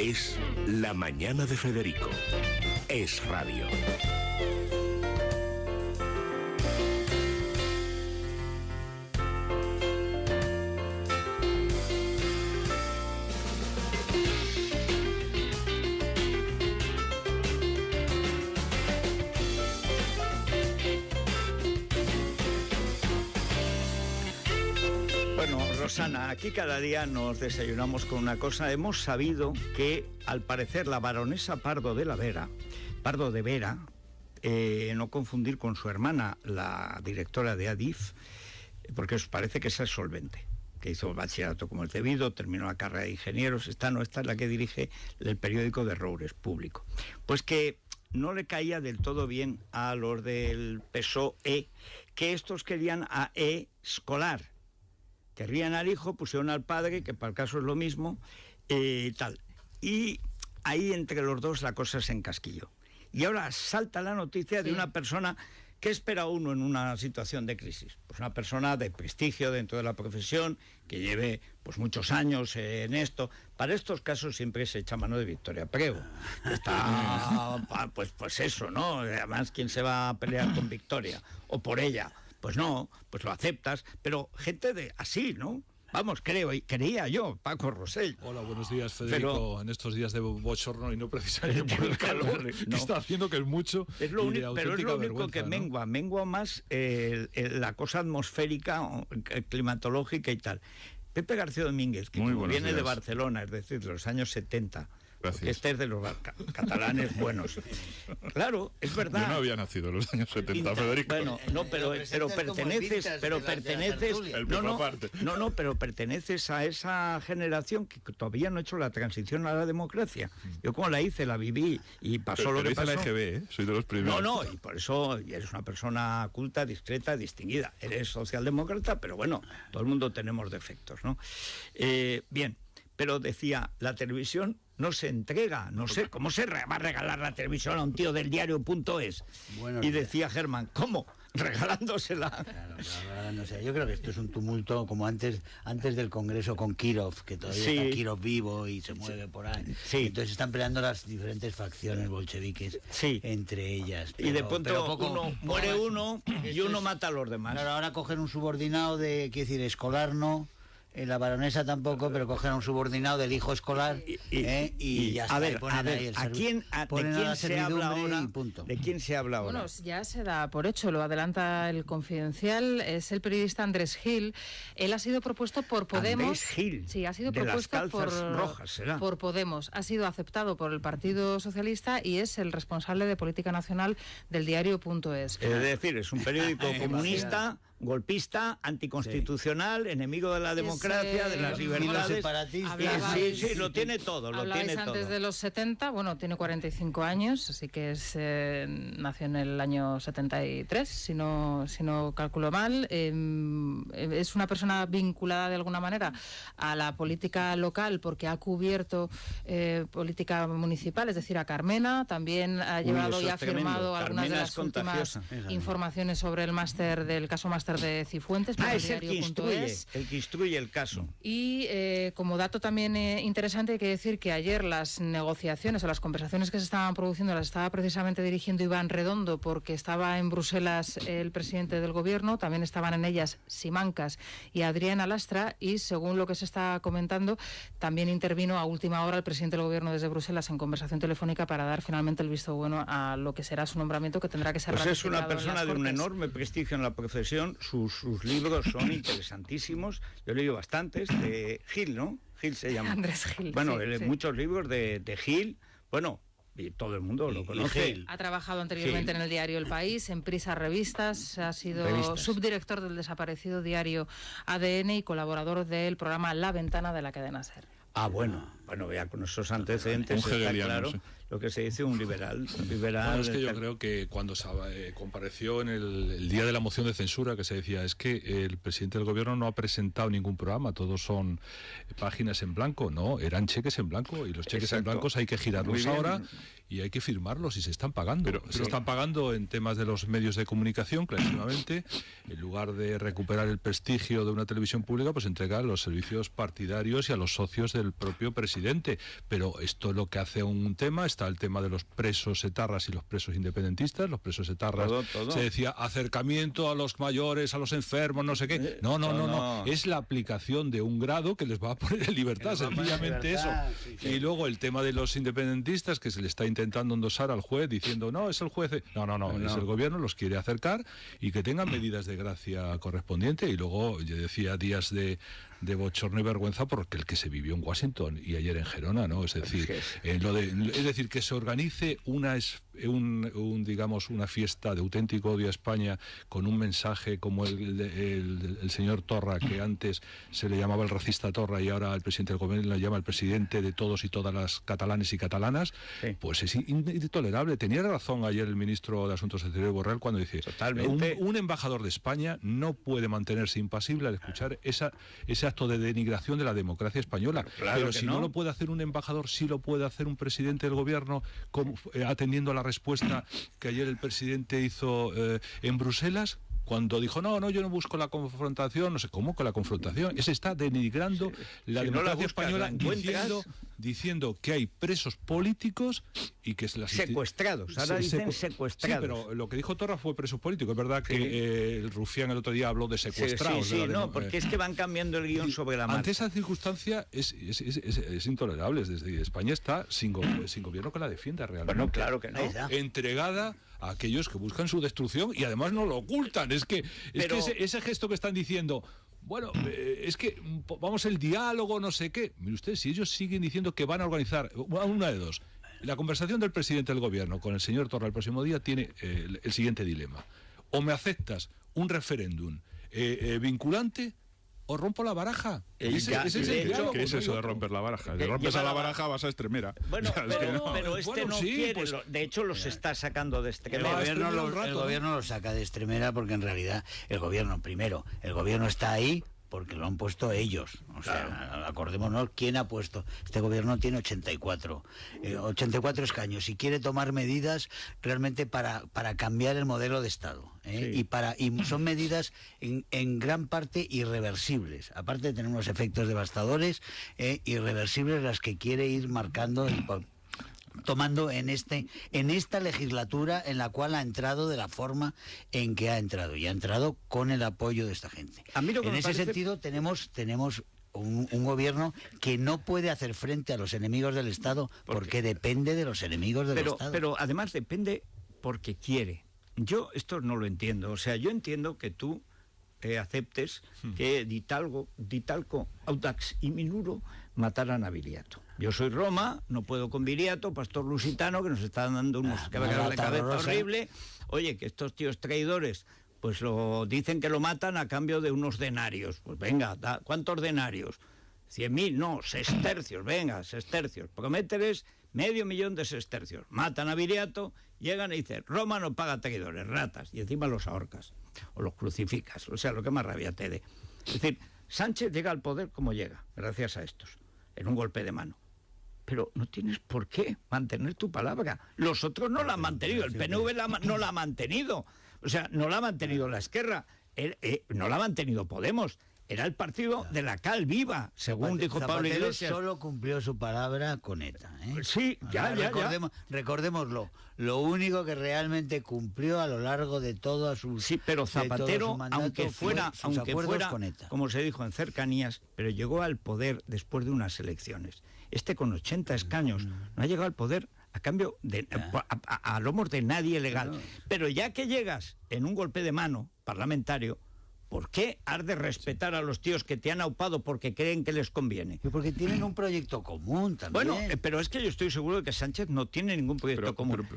Es La Mañana de Federico. Es radio. Bueno, Rosana, aquí cada día nos desayunamos con una cosa. Hemos sabido que, al parecer, la baronesa Pardo de Vera, no confundir con su hermana, la directora de Adif, porque os parece que esa es solvente, que hizo el bachillerato como es debido, terminó la carrera de ingenieros. Esta es la que dirige el periódico de Roures, Público. Pues que no le caía del todo bien a los del PSOE, que estos querían a escolar. Querrían al hijo, pusieron al padre, que para el caso es lo mismo, tal. Y ahí entre los dos la cosa se encasquilló. Y ahora salta la noticia de una persona que espera uno en una situación de crisis. Pues una persona de prestigio dentro de la profesión, que lleve pues muchos años en esto. Para estos casos siempre se echa mano de Victoria Prego. Está, pues eso, ¿no? Además, ¿quién se va a pelear con Victoria? O por ella. Pues no, pues lo aceptas, pero gente de así, ¿no? Vamos, creía yo, Paco Rosell. Hola, buenos días, Federico. Pero, en estos días de bochorno y no precisamente por el calor, que está haciendo que es mucho. Es lo único, pero es lo único que mengua más la cosa atmosférica, climatológica y tal. Pepe García Domínguez, que viene de Barcelona, es decir, de los años 70. Que este es de los catalanes buenos. Claro, es verdad. Yo no había nacido en los años 70, Federico. Bueno, no, pero perteneces. Pero perteneces a esa generación que todavía no ha hecho la transición a la democracia. Yo como la hice, la viví y pasó lo que pasó. La EGB, soy de los primeros. No, y por eso eres una persona culta, discreta, distinguida. Eres socialdemócrata, pero bueno, todo el mundo tenemos defectos, ¿no? Bien, pero decía, la televisión no se entrega, no sé, ¿cómo se va a regalar la televisión a un tío del diario.es? Bueno, y decía Germán, ¿cómo? Regalándosela. Claro, no sé, yo creo que esto es un tumulto como antes del Congreso con Kirov, que todavía está Kirov vivo y se mueve por ahí. Sí. Entonces están peleando las diferentes facciones bolcheviques entre ellas. Y de pronto muere uno y uno mata a los demás. Claro, ahora cogen un subordinado de, quiero decir, escolar no. La baronesa tampoco, pero cogen a un subordinado del hijo escolar y ya está. A ver, ¿de quién se habla ahora? ¿De quién se habla ahora? Bueno, ya se da por hecho, lo adelanta el Confidencial, es el periodista Andrés Gil. Él ha sido propuesto por Podemos. Andrés Gil. Sí, ha sido propuesto por Podemos. Ha sido aceptado por el Partido Socialista y es el responsable de política nacional del diario.es. Es decir, es un periódico comunista, golpista, anticonstitucional, enemigo de la democracia, de las libertades. Sí, lo tiene todo. Antes de los 70, bueno, tiene 45 años, así que nació en el año 73, si no calculo mal. Es una persona vinculada de alguna manera a la política local porque ha cubierto política municipal, es decir, a Carmena. También ha llevado y ha firmado algunas de las últimas informaciones sobre el caso máster de Cifuentes. Es el que instruye el caso. Y como dato también interesante, hay que decir que ayer las negociaciones o las conversaciones que se estaban produciendo las estaba precisamente dirigiendo Iván Redondo, porque estaba en Bruselas el presidente del gobierno, también estaban en ellas Simancas y Adriana Lastra, y según lo que se está comentando, también intervino a última hora el presidente del gobierno desde Bruselas en conversación telefónica para dar finalmente el visto bueno a lo que será su nombramiento, que tendrá que ser ratificado. Es una persona de un enorme prestigio en la profesión. Sus libros son interesantísimos. Yo he leído bastantes de Gil, ¿no? Gil se llama. Andrés Gil. Bueno, muchos libros de Gil. Bueno, y todo el mundo lo conoce. Ha trabajado anteriormente en el diario El País, en Prisa Revistas, ha sido subdirector del desaparecido diario ADN y colaborador del programa La Ventana de la cadena SER. Bueno, vea, con esos antecedentes está claro lo que se dice un liberal. Bueno, es que yo creo que cuando compareció en el día de la moción de censura, que se decía, es que el presidente del gobierno no ha presentado ningún programa, todos son páginas en blanco. No, eran cheques en blanco, y los cheques en blancos hay que girarlos ahora y hay que firmarlos, y se están pagando. Pero se están pagando en temas de los medios de comunicación, clarísimamente. En lugar de recuperar el prestigio de una televisión pública, pues entregar los servicios partidarios y a los socios del propio presidente presidente, pero esto es lo que hace un tema. Está el tema de los presos etarras y los presos independentistas. Los presos etarras, todo. se decía acercamiento a los mayores, a los enfermos, no sé qué. No. Es la aplicación de un grado que les va a poner en libertad, sencillamente eso. Sí. Y luego el tema de los independentistas, que se le está intentando endosar al juez diciendo, no, es el juez. No, es el gobierno, los quiere acercar y que tengan medidas de gracia correspondiente. Y luego yo decía días de bochorno y vergüenza porque el que se vivió en Washington y ayer en Gerona, ¿no? Es decir, que se organice digamos una fiesta de auténtico odio a España con un mensaje como el señor Torra, que antes se le llamaba el racista Torra y ahora el presidente del gobierno le llama el presidente de todos y todas las catalanes y catalanas, pues es intolerable. Tenía razón ayer el ministro de Asuntos Exteriores Borrell cuando dice, un embajador de España no puede mantenerse impasible al escuchar ese acto de denigración de la democracia española. Claro, pero si no lo puede hacer un embajador, sí lo puede hacer un presidente del gobierno, atendiendo a la respuesta que ayer el presidente hizo en Bruselas, cuando dijo, no, yo no busco la confrontación. No sé cómo con la confrontación. Ese está denigrando la democracia española, diciendo que hay presos políticos y que las secuestrados. Ahora dicen secuestrados. Sí, pero lo que dijo Torra fue presos políticos. Es verdad que el Rufián el otro día habló de secuestrados. Porque es que van cambiando el guión sobre la marcha. Ante esa circunstancia es intolerable. Es decir, España está sin gobierno que la defienda realmente. Bueno, claro que no. Entregada a aquellos que buscan su destrucción y además no lo ocultan. Es que ese gesto que están diciendo, bueno, es que vamos el diálogo, no sé qué. Mire usted, si ellos siguen diciendo que van a organizar una de dos. La conversación del presidente del gobierno con el señor Torra el próximo día tiene el siguiente dilema. O me aceptas un referéndum vinculante o rompo la baraja. ¿Qué es eso de romper la baraja? Si rompes a la baraja vas a Extremera. Bueno, pero no quiere. Pues, de hecho, los está sacando de Extremera. El gobierno los saca de Extremera porque en realidad el gobierno está ahí porque lo han puesto ellos. O sea, acordémonos quién ha puesto. Este gobierno tiene 84 escaños y quiere tomar medidas realmente para cambiar el modelo de Estado. Y son medidas en gran parte irreversibles. Aparte de tener unos efectos devastadores, irreversibles las que quiere ir marcando y tomando en esta legislatura en la cual ha entrado de la forma en que ha entrado, y ha entrado con el apoyo de esta gente. En ese sentido tenemos un gobierno que no puede hacer frente a los enemigos del Estado porque depende de los enemigos del Estado. Pero además depende porque quiere. Yo esto no lo entiendo. O sea, yo entiendo que tú aceptes que Ditalco, Audax y Minuro mataran a Viriato. Yo soy Roma, no puedo con Viriato, pastor lusitano, que nos está dando unos quebraderos de cabeza horrible. Oye, que estos tíos traidores, pues dicen que lo matan a cambio de unos denarios. Pues venga, ¿cuántos denarios? 100.000, no, sestercios, venga, sestercios. Promételes 500.000 de sestercios. Matan a Viriato, llegan y dicen, Roma no paga traidores, ratas, y encima los ahorcas o los crucificas. O sea, lo que más rabia te dé. Es decir, Sánchez llega al poder como llega, gracias a estos, en un golpe de mano. Pero no tienes por qué mantener tu palabra. Los otros no la han mantenido, el PNV no la ha mantenido. O sea, no la ha mantenido la Esquerra, no la ha mantenido Podemos. Era el partido de la cal viva, según dijo Pablo Iglesias. Solo cumplió su palabra con ETA. Sí, ya. Recordémoslo. Lo único que realmente cumplió a lo largo de toda su... Sí, pero Zapatero, aunque fuera con ETA. Como se dijo, en cercanías, pero llegó al poder después de unas elecciones. Con 80 escaños no ha llegado al poder a cambio de a lomos de nadie legal. Claro. Pero ya que llegas en un golpe de mano parlamentario, ¿por qué has de respetar a los tíos que te han aupado porque creen que les conviene? Porque tienen un proyecto común también. Bueno, pero es que yo estoy seguro de que Sánchez no tiene ningún proyecto común.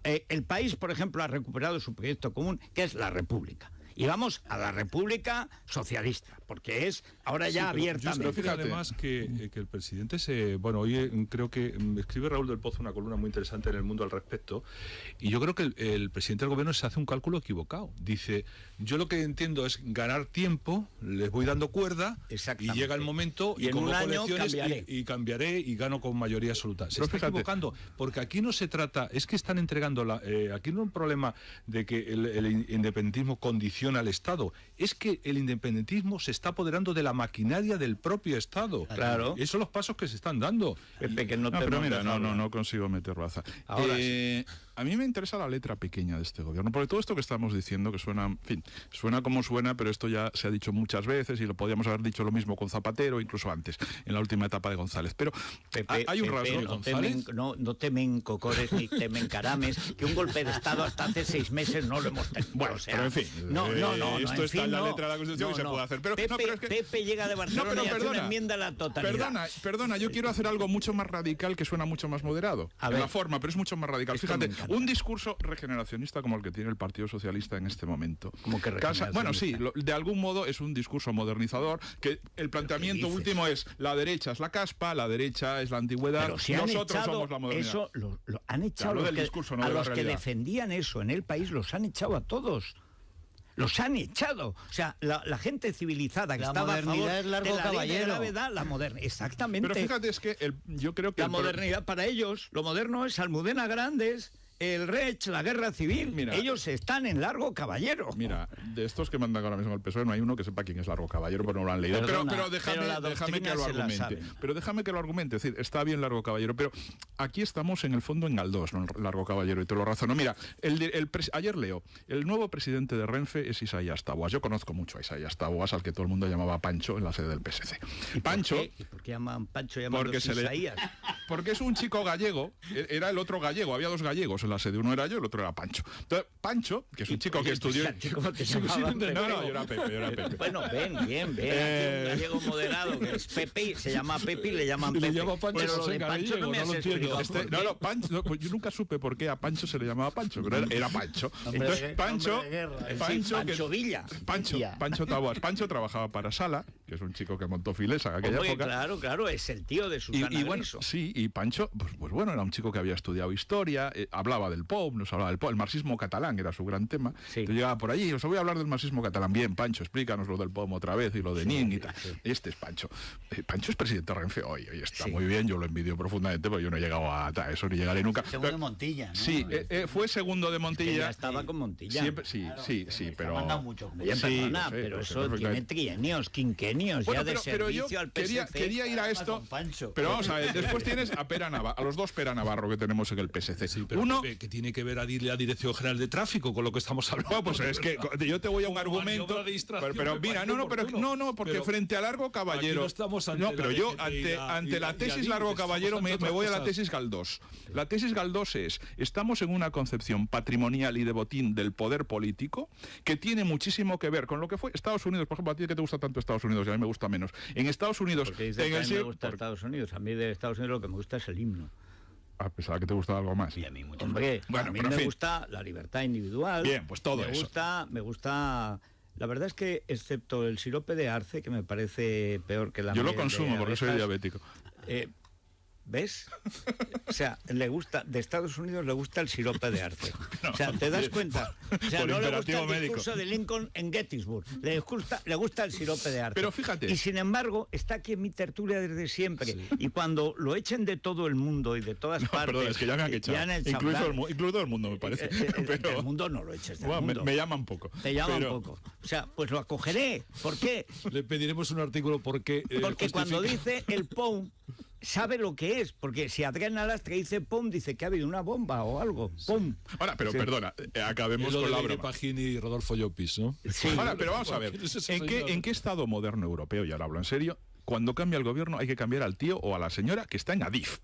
El país, por ejemplo, ha recuperado su proyecto común, que es la República. Y vamos a la República Socialista, porque es ahora ya abiertamente. Yo creo además que el presidente hoy creo que escribe Raúl del Pozo una columna muy interesante en El Mundo al respecto, y yo creo que el presidente del gobierno se hace un cálculo equivocado. Dice, yo lo que entiendo es ganar tiempo, les voy dando cuerda, y llega el momento y convoco elecciones y cambiaré y gano con mayoría absoluta. Se está equivocando, porque aquí no se trata, es que están entregando aquí no es un problema de que el independentismo condiciona funciona el Estado. Es que el independentismo se está apoderando de la maquinaria del propio Estado. Claro. Esos son los pasos que se están dando. Pepe, que no te pero mira, no consigo meter baza. Ahora sí. A mí me interesa la letra pequeña de este gobierno, porque todo esto que estamos diciendo, que suena, en fin, suena como suena, pero esto ya se ha dicho muchas veces y lo podríamos haber dicho lo mismo con Zapatero, incluso antes, en la última etapa de González. Pero Pepe, hay un rasgo. No temen cocores ni temen carames, que un golpe de Estado hasta hace 6 meses no lo hemos tenido. Bueno, o sea, pero en fin, esto está en la letra de la Constitución y se puede hacer. Pero, Pepe, pero es que, Pepe llega de Barcelona y hace una enmienda a la totalidad. Perdona, yo quiero hacer algo mucho más radical que suena mucho más moderado. En la forma, pero es mucho más radical. Fíjate, un discurso regeneracionista como el que tiene el Partido Socialista en este momento. ¿Cómo que bueno, sí, de algún modo es un discurso modernizador, que el planteamiento último es la derecha es la caspa, la derecha es la antigüedad, pero si nosotros somos la modernidad. Eso lo han echado a los que defendían eso en el país, los han echado a todos. Los han echado. O sea, la gente civilizada que estaba a favor es largo de la ley de gravedad, la modernidad. Exactamente. Pero fíjate, es que yo creo que la modernidad para ellos, lo moderno es Almudena Grandes, el Reich, la guerra civil. Mira, ellos están en Largo Caballero. Mira, de estos que mandan ahora mismo al PSOE no hay uno que sepa quién es Largo Caballero, pero no lo han leído. Pero déjame que lo argumente. Pero déjame que lo argumente. Es decir, está bien Largo Caballero, pero aquí estamos en el fondo en Galdós, no en Largo Caballero, y te lo razono. Mira, ayer leo, el nuevo presidente de Renfe es Isaías Taboas. Yo conozco mucho a Isaías Taboas, al que todo el mundo llamaba Pancho en la sede del PSC. ¿Y por qué llaman Pancho? Porque Isaías. Porque es un chico gallego, era el otro gallego, había 2 gallegos en la sede, uno era yo, el otro era Pancho. Entonces, Pancho, que es un chico que estudió... ¿Cómo te llamabas? No, yo era Pepe. Bueno, bien. Aquí un gallego moderado que es Pepe, se llama Pepe y le llaman Pepe. Le llama Pancho, pero lo de Pancho no me has explicado. Pancho, pues yo nunca supe por qué a Pancho se le llamaba Pancho, pero era Pancho. Entonces, Pancho Taboas. Pancho trabajaba para Sala, que es un chico que montó Filesa en aquella época. Claro, es el tío de Susana Griso. Sí, y Pancho, pues bueno, era un chico que había estudiado historia, hablaba del POUM, nos hablaba del POUM, el marxismo catalán era su gran tema. Sí. Yo llegaba por allí, os voy a hablar del marxismo catalán. Bien, Pancho, explícanos lo del POUM otra vez y lo de Nin y tal. Este es Pancho. Pancho es presidente de Renfe hoy está muy bien, yo lo envidio profundamente, porque yo no he llegado a eso, ni llegaré nunca. Segundo de Montilla, ¿no? Sí, fue segundo de Montilla. Es que ya estaba con Montilla. Siempre, sí, pero... Pero eso tiene trienios, quinquenios, ya de servicio al PSC. Quería ir a esto, pero vamos a ver, después tienes a los 2 Pera Navarro que tenemos en el PSC. Sí, pero uno que tiene que ver a Dirección General de Tráfico con lo que estamos hablando. Bueno, pues es que yo te voy a un argumento, pero mira, porque frente a Largo Caballero, pero yo ante la tesis Largo Caballero me voy a la tesis Galdós. La tesis Galdós es: estamos en una concepción patrimonial y de botín del poder político que tiene muchísimo que ver con lo que fue Estados Unidos. Por ejemplo, a ti que te gusta tanto Estados Unidos y a mí me gusta menos. En Estados Unidos, porque dice que a mí me gusta Estados Unidos. A mí de Estados Unidos lo que me gusta es el himno. A pesar de que te gusta algo más. Y a mí mucho. Hombre, a mí me gusta la libertad individual. Bien, pues todo eso. Me gusta. La verdad es que, excepto el sirope de arce, que me parece peor que la... Yo lo consumo porque soy diabético. ¿Ves? O sea, de Estados Unidos le gusta el sirope de arce. O sea, ¿te das cuenta? O sea, no le gusta el discurso de Lincoln en Gettysburg. Le gusta el sirope de arce. Pero fíjate. Y sin embargo, está aquí en mi tertulia desde siempre. Sí. Y cuando lo echen de todo el mundo y de todas partes... Perdón, es que ya me han echado. Incluso el mundo, me parece. Pero el mundo no lo eches del mundo. Me llaman poco. Te llaman poco. O sea, pues lo acogeré. ¿Por qué? Le pediremos un artículo porque cuando dice el POUM, sabe lo que es, porque si Adrián Alastre dice POUM, dice que ha habido una bomba o algo. POUM. Ahora, pero perdona, acabemos con la broma. Pagini y Rodolfo Llopis, ¿no? Sí. Ahora, pero vamos a ver, ¿en qué estado moderno europeo, y ahora hablo en serio, cuando cambia el gobierno hay que cambiar al tío o a la señora que está en Adif,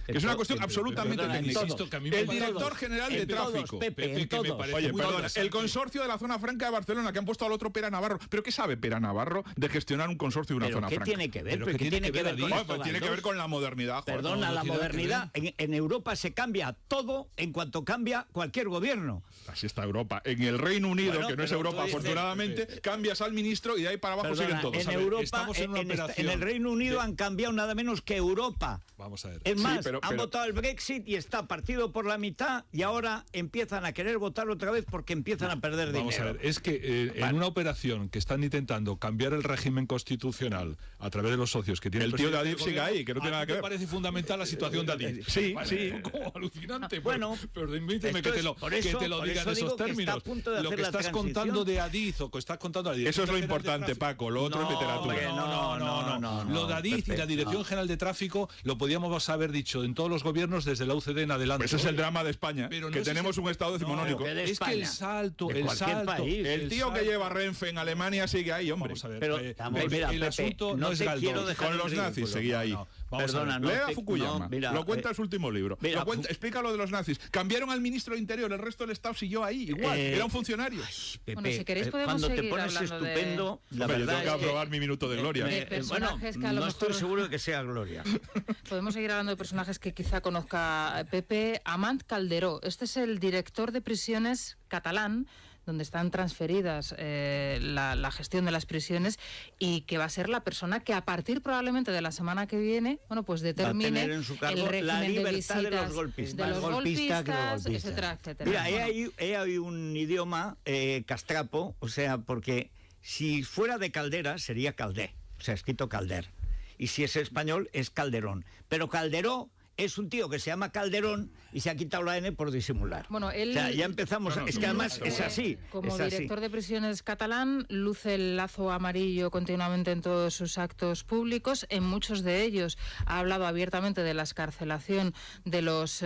que es una cuestión absolutamente técnica. El director general de tráfico. Oye, perdona, el consorcio de la zona franca de Barcelona, que han puesto al otro Pera Navarro. ¿Pero qué sabe Pera Navarro de gestionar un consorcio de una zona franca? ¿Qué tiene que ver? ¿Qué tiene que ver con esto? Tiene que ver con la modernidad. Perdona, la modernidad. En Europa se cambia todo en cuanto cambia cualquier gobierno. Así está Europa. En el Reino Unido, que no es Europa, afortunadamente, cambias al ministro y de ahí para abajo siguen todos. En Europa, en el Reino Unido han cambiado nada menos que Europa. Vamos a ver. Es más, han votado el Brexit y está partido por la mitad y ahora empiezan a querer votar otra vez porque empiezan a perder dinero. Vamos a ver, es que en una operación que están intentando cambiar el régimen constitucional a través de los socios que tiene el tío de Adif sigue ahí, que no tiene nada que ver. Me parece fundamental la situación de Adif. Sí, sí. Un poco alucinante, bueno, pero permíteme que te lo diga en esos términos. Lo que estás contando de Adif o que estás contando de Adif. Eso es lo importante, Paco, lo otro es literatura. No. Lo de Adif y la Dirección General de Tráfico lo podíamos haber dicho en todos los gobiernos desde la UCD en adelante. Eso es el drama de España, que tenemos un Estado decimonónico. Es que el salto, el tío que lleva Renfe en Alemania sigue ahí, hombre. Vamos a ver, pero el asunto no es Galdós. Con los nazis seguía ahí. Perdona, lea Fukuyama. Lo cuenta en su último libro. Explica lo de los nazis. Cambiaron al ministro de Interior, el resto del Estado siguió ahí, igual. Era un funcionario. Pepe, bueno, si queréis podemos cuando seguir te pones estupendo, la verdad yo tengo que aprobar mi minuto de gloria. No estoy seguro de que sea gloria. Podemos seguir hablando de personajes que quizá conozca Pepe. Amand Calderó, este es el director de prisiones catalán, donde están transferidas la gestión de las prisiones, y que va a ser la persona que a partir probablemente de la semana que viene, bueno, pues determine en su cargo el régimen la libertad de visitas de los golpistas, etcétera, etcétera. Mira, hay un idioma castrapo, o sea, porque si fuera de Caldera sería Caldé, o sea, escrito Calder, y si es español es Calderón, pero Calderó es un tío que se llama Calderón y se ha quitado la N por disimular. Bueno, él, o sea, ya empezamos, es que además es así. Como es director así. de prisiones catalán, luce el lazo amarillo continuamente en todos sus actos públicos. En muchos de ellos ha hablado abiertamente de la excarcelación de los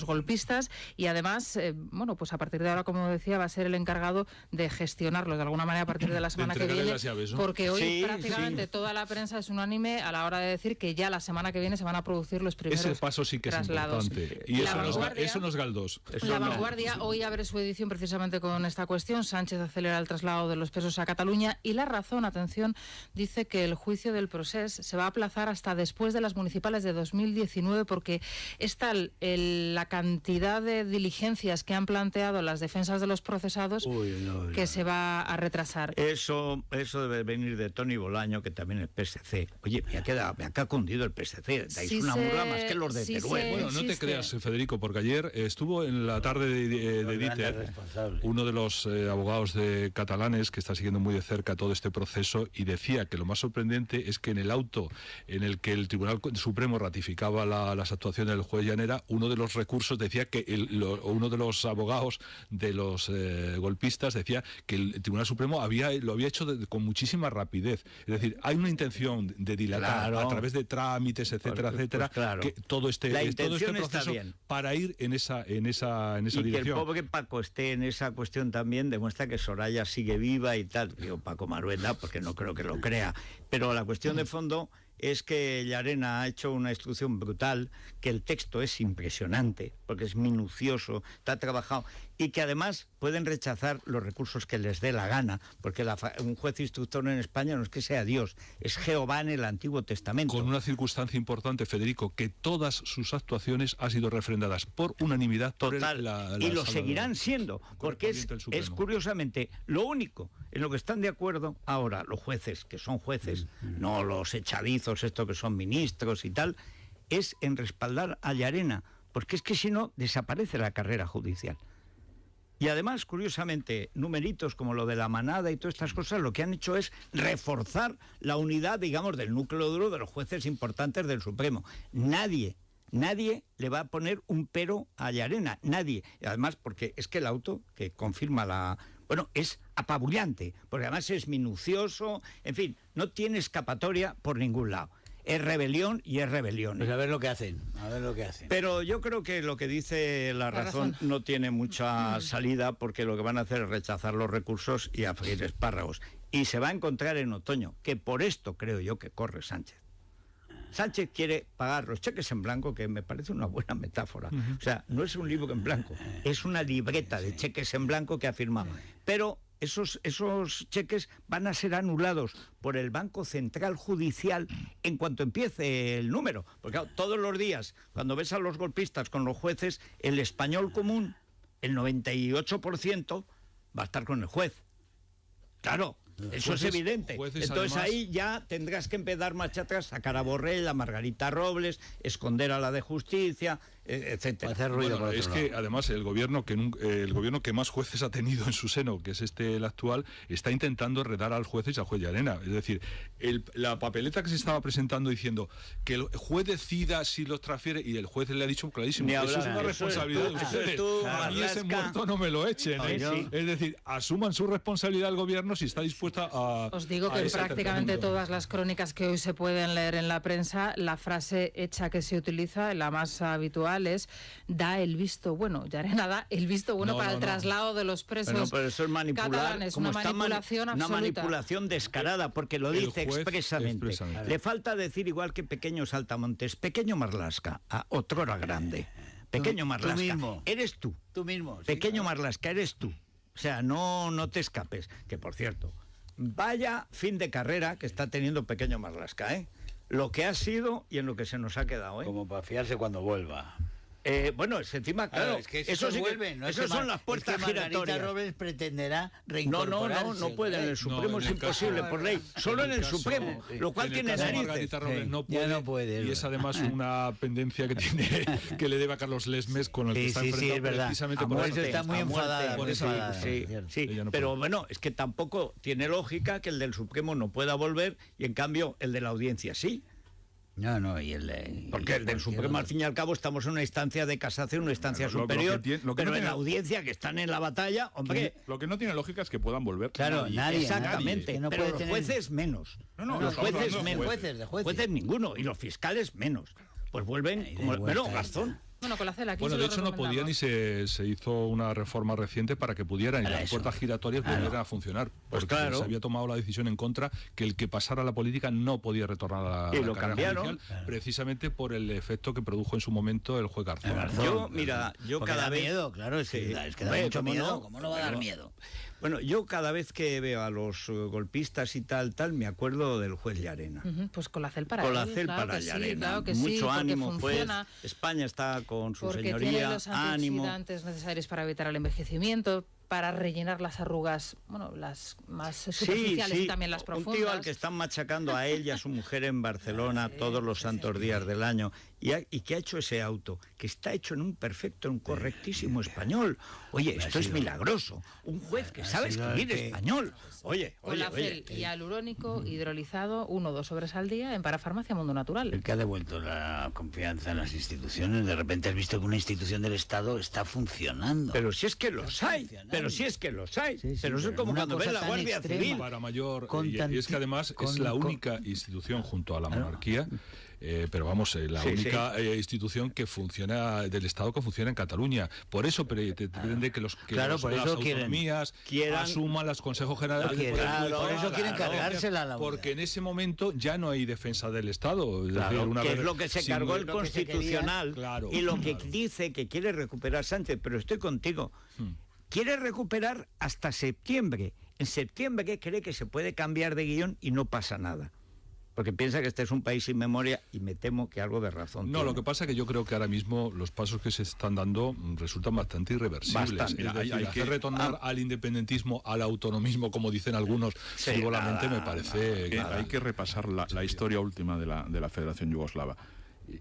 golpistas, y además, bueno, pues a partir de ahora, como decía, va a ser el encargado de gestionarlos de alguna manera a partir de la semana que viene, llaves, ¿no? porque hoy prácticamente toda la prensa es unánime a la hora de decir que ya la semana que viene se van a producir los primeros ese paso sí que traslados. Es importante. Y eso no es Galdós. La Vanguardia hoy abre su edición precisamente con esta cuestión. Sánchez acelera el traslado de los presos a Cataluña, y La Razón, atención, dice que el juicio del procés se va a aplazar hasta después de las municipales de 2019 porque es tal la cantidad de diligencias que han planteado las defensas de los procesados que se va a retrasar. Eso debe venir de Toni Bolaño, que también es PSC. Oye, me ha cundido el PSC. Dais una burla más que los de Teruel. Bueno, no te creas, Federico, porque ayer estuvo en la tarde de Dieter uno de los abogados catalanes que está siguiendo muy de cerca todo este proceso, y decía que lo más sorprendente es que en el auto en el que el Tribunal Supremo ratificaba las actuaciones del juez Llanera, uno de los recursos decía que uno de los abogados de los golpistas decía que el Tribunal Supremo lo había hecho con muchísima rapidez. Es decir, hay una intención de dilatar a través de trámites, etcétera, que todo este proceso para ir en esa dirección. Que el pobre Paco esté en esa cuestión también demuestra que Soraya sigue viva y tal. Digo Paco Maruenda, porque no creo que lo crea. Pero la cuestión de fondo es que Llarena ha hecho una instrucción brutal, que el texto es impresionante, porque es minucioso, está trabajado, y que además pueden rechazar los recursos que les dé la gana, porque un juez instructor en España no es que sea Dios, es Jehová en el Antiguo Testamento. Con una circunstancia importante, Federico, que todas sus actuaciones han sido refrendadas por unanimidad. Total, y lo seguirán siendo, porque es curiosamente lo único en lo que están de acuerdo ahora los jueces, que son jueces, no los echadizos, estos que son ministros y tal, es en respaldar a Llarena, porque es que si no, desaparece la carrera judicial. Y además, curiosamente, numeritos como lo de la manada y todas estas cosas, lo que han hecho es reforzar la unidad, digamos, del núcleo duro de los jueces importantes del Supremo. Nadie le va a poner un pero a Llarena, nadie. Y además, porque es que el auto que confirma es apabullante, porque además es minucioso, en fin, no tiene escapatoria por ningún lado. Es rebelión y es rebelión. Pues a ver lo que hacen, Pero yo creo que lo que dice La Razón no tiene mucha salida, porque lo que van a hacer es rechazar los recursos y a freír espárragos. Y se va a encontrar en otoño, que por esto creo yo que corre Sánchez. Sánchez quiere pagar los cheques en blanco, que me parece una buena metáfora. O sea, no es un libro en blanco, es una libreta de cheques en blanco que ha firmado. Pero esos cheques van a ser anulados por el Banco Central Judicial en cuanto empiece el número. Porque claro, todos los días, cuando ves a los golpistas con los jueces, el español común, el 98%, va a estar con el juez. Claro, Eso es evidente. Entonces además, ahí ya tendrás que empezar marcha atrás, sacar a Borrell, a Margarita Robles, esconder a la de Justicia, etcétera. Hacer ruido. Bueno, es que además el gobierno que más jueces ha tenido en su seno, que es el actual, está intentando enredar al juez y al juez Llarena. Es decir, la papeleta que se estaba presentando diciendo que el juez decida si los transfiere, y el juez le ha dicho clarísimo, eso es una responsabilidad de ustedes. A mí ese muerto no me lo echen. Sí. Es decir, asuman su responsabilidad el gobierno si está dispuesta a... Os digo que en prácticamente todas las crónicas que hoy se pueden leer en la prensa, la frase hecha que se utiliza, la más habitual, es da el visto bueno. Llarena da el visto bueno para el traslado de los presos pero eso es manipular, catalanes. Una manipulación absoluta. Una manipulación descarada, porque lo dice expresamente. Le falta decir, igual que Pequeño Saltamontes, Pequeño Marlaska, a otrora grande. Pequeño Marlaska, tú mismo. Eres tú. Tú mismo. Pequeño Marlaska, eres tú. O sea, no te escapes. Que, por cierto, vaya fin de carrera que está teniendo Pequeño Marlaska, ¿eh? Lo que ha sido y en lo que se nos ha quedado, ¿eh? Como para fiarse cuando vuelva. Bueno, es encima, claro, es que eso sí vuelve, no esas son las puertas giratorias. Margarita Robles pretenderá reincorporarse. No puede, en el Supremo es imposible por ley, solo en el Supremo, lo cual tiene narices. Margarita Robles no puede, y es además una pendencia que tiene, que le debe a Carlos Lesmes, con el que está enfrentado precisamente por eso. Está muy enfadada. Sí, pero bueno, es que tampoco tiene lógica que el del Supremo no pueda volver y en cambio el de la Audiencia sí. Porque el del Supremo, al fin y al cabo, estamos en una instancia de casación, una instancia superior, pero en la Audiencia, que están en la batalla, hombre... Lo que no tiene lógica es que puedan volver. Claro, nadie. Exactamente, nadie. Pero los jueces menos. Los jueces menos. Jueces ninguno, y los fiscales menos. Pues vuelven como... Bueno, Gastón. Bueno, con la CELA, de hecho no podían y se hizo una reforma reciente para que pudieran y las puertas giratorias volvieran a funcionar. Porque se había tomado la decisión en contra que el que pasara a la política no podía retornar a la carrera judicial, precisamente por el efecto que produjo en su momento el juez Garzón. Yo cada vez... miedo, claro, es que da mucho miedo. ¿Cómo no va a dar miedo? Bueno, yo cada vez que veo a los golpistas y tal, me acuerdo del juez Llarena. Pues con la CEL para Con la CEL para Llarena. Mucho ánimo, juez. España está con su señoría. Porque tiene los antioxidantes necesarios para evitar el envejecimiento, para rellenar las arrugas, las más superficiales y también las profundas. Un tío al que están machacando a él y a su mujer en Barcelona todos los santos días del año, y que ha hecho ese auto, que está hecho en un perfecto, en un correctísimo español. Oye, esto es milagroso. Un juez que sabe escribir español. Oye. Y alurónico hidrolizado 1 o 2 sobres al día en Parafarmacia Mundo Natural. El que ha devuelto la confianza en las instituciones, de repente has visto que una institución del Estado está funcionando. Pero si es que los hay. Pero si es que los hay. Pero eso es como cuando ves la Guardia Civil. Para mayor, y es que además es la única institución junto a la monarquía, pero vamos, la única institución que funciona del Estado que funciona en Cataluña. Por eso pretende que las autonomías asuman los consejos generales. Por eso quieren cargársela la porque en ese momento ya no hay defensa del Estado. Es lo que se cargó el Constitucional y lo que dice que quiere recuperar Sánchez, pero estoy contigo. Quiere recuperar hasta septiembre. En septiembre cree que se puede cambiar de guión y no pasa nada. Porque piensa que este es un país sin memoria y me temo que algo de razón tiene. Lo que pasa es que yo creo que ahora mismo los pasos que se están dando resultan bastante irreversibles. Hay que retornar al independentismo, al autonomismo, como dicen algunos, frívolamente, me parece... Hay que repasar la historia última de la Federación Yugoslava.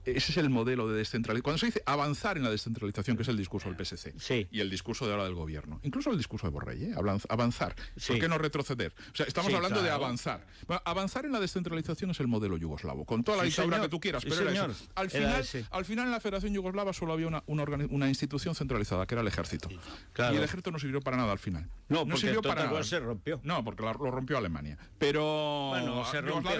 Ese es el modelo de descentralización. Cuando se dice avanzar en la descentralización, que es el discurso del PSC y el discurso de ahora del gobierno, incluso el discurso de Borrell, avanzar. ¿Por qué no retroceder? O sea, estamos hablando de avanzar. Bueno, avanzar en la descentralización es el modelo yugoslavo, con toda la dictadura que tú quieras, pero era eso. Al final en la Federación Yugoslava solo había una institución centralizada, que era el ejército. Y el ejército no sirvió para nada al final. No sirvió para nada. Se rompió. No, porque lo rompió Alemania. Pero... se rompió.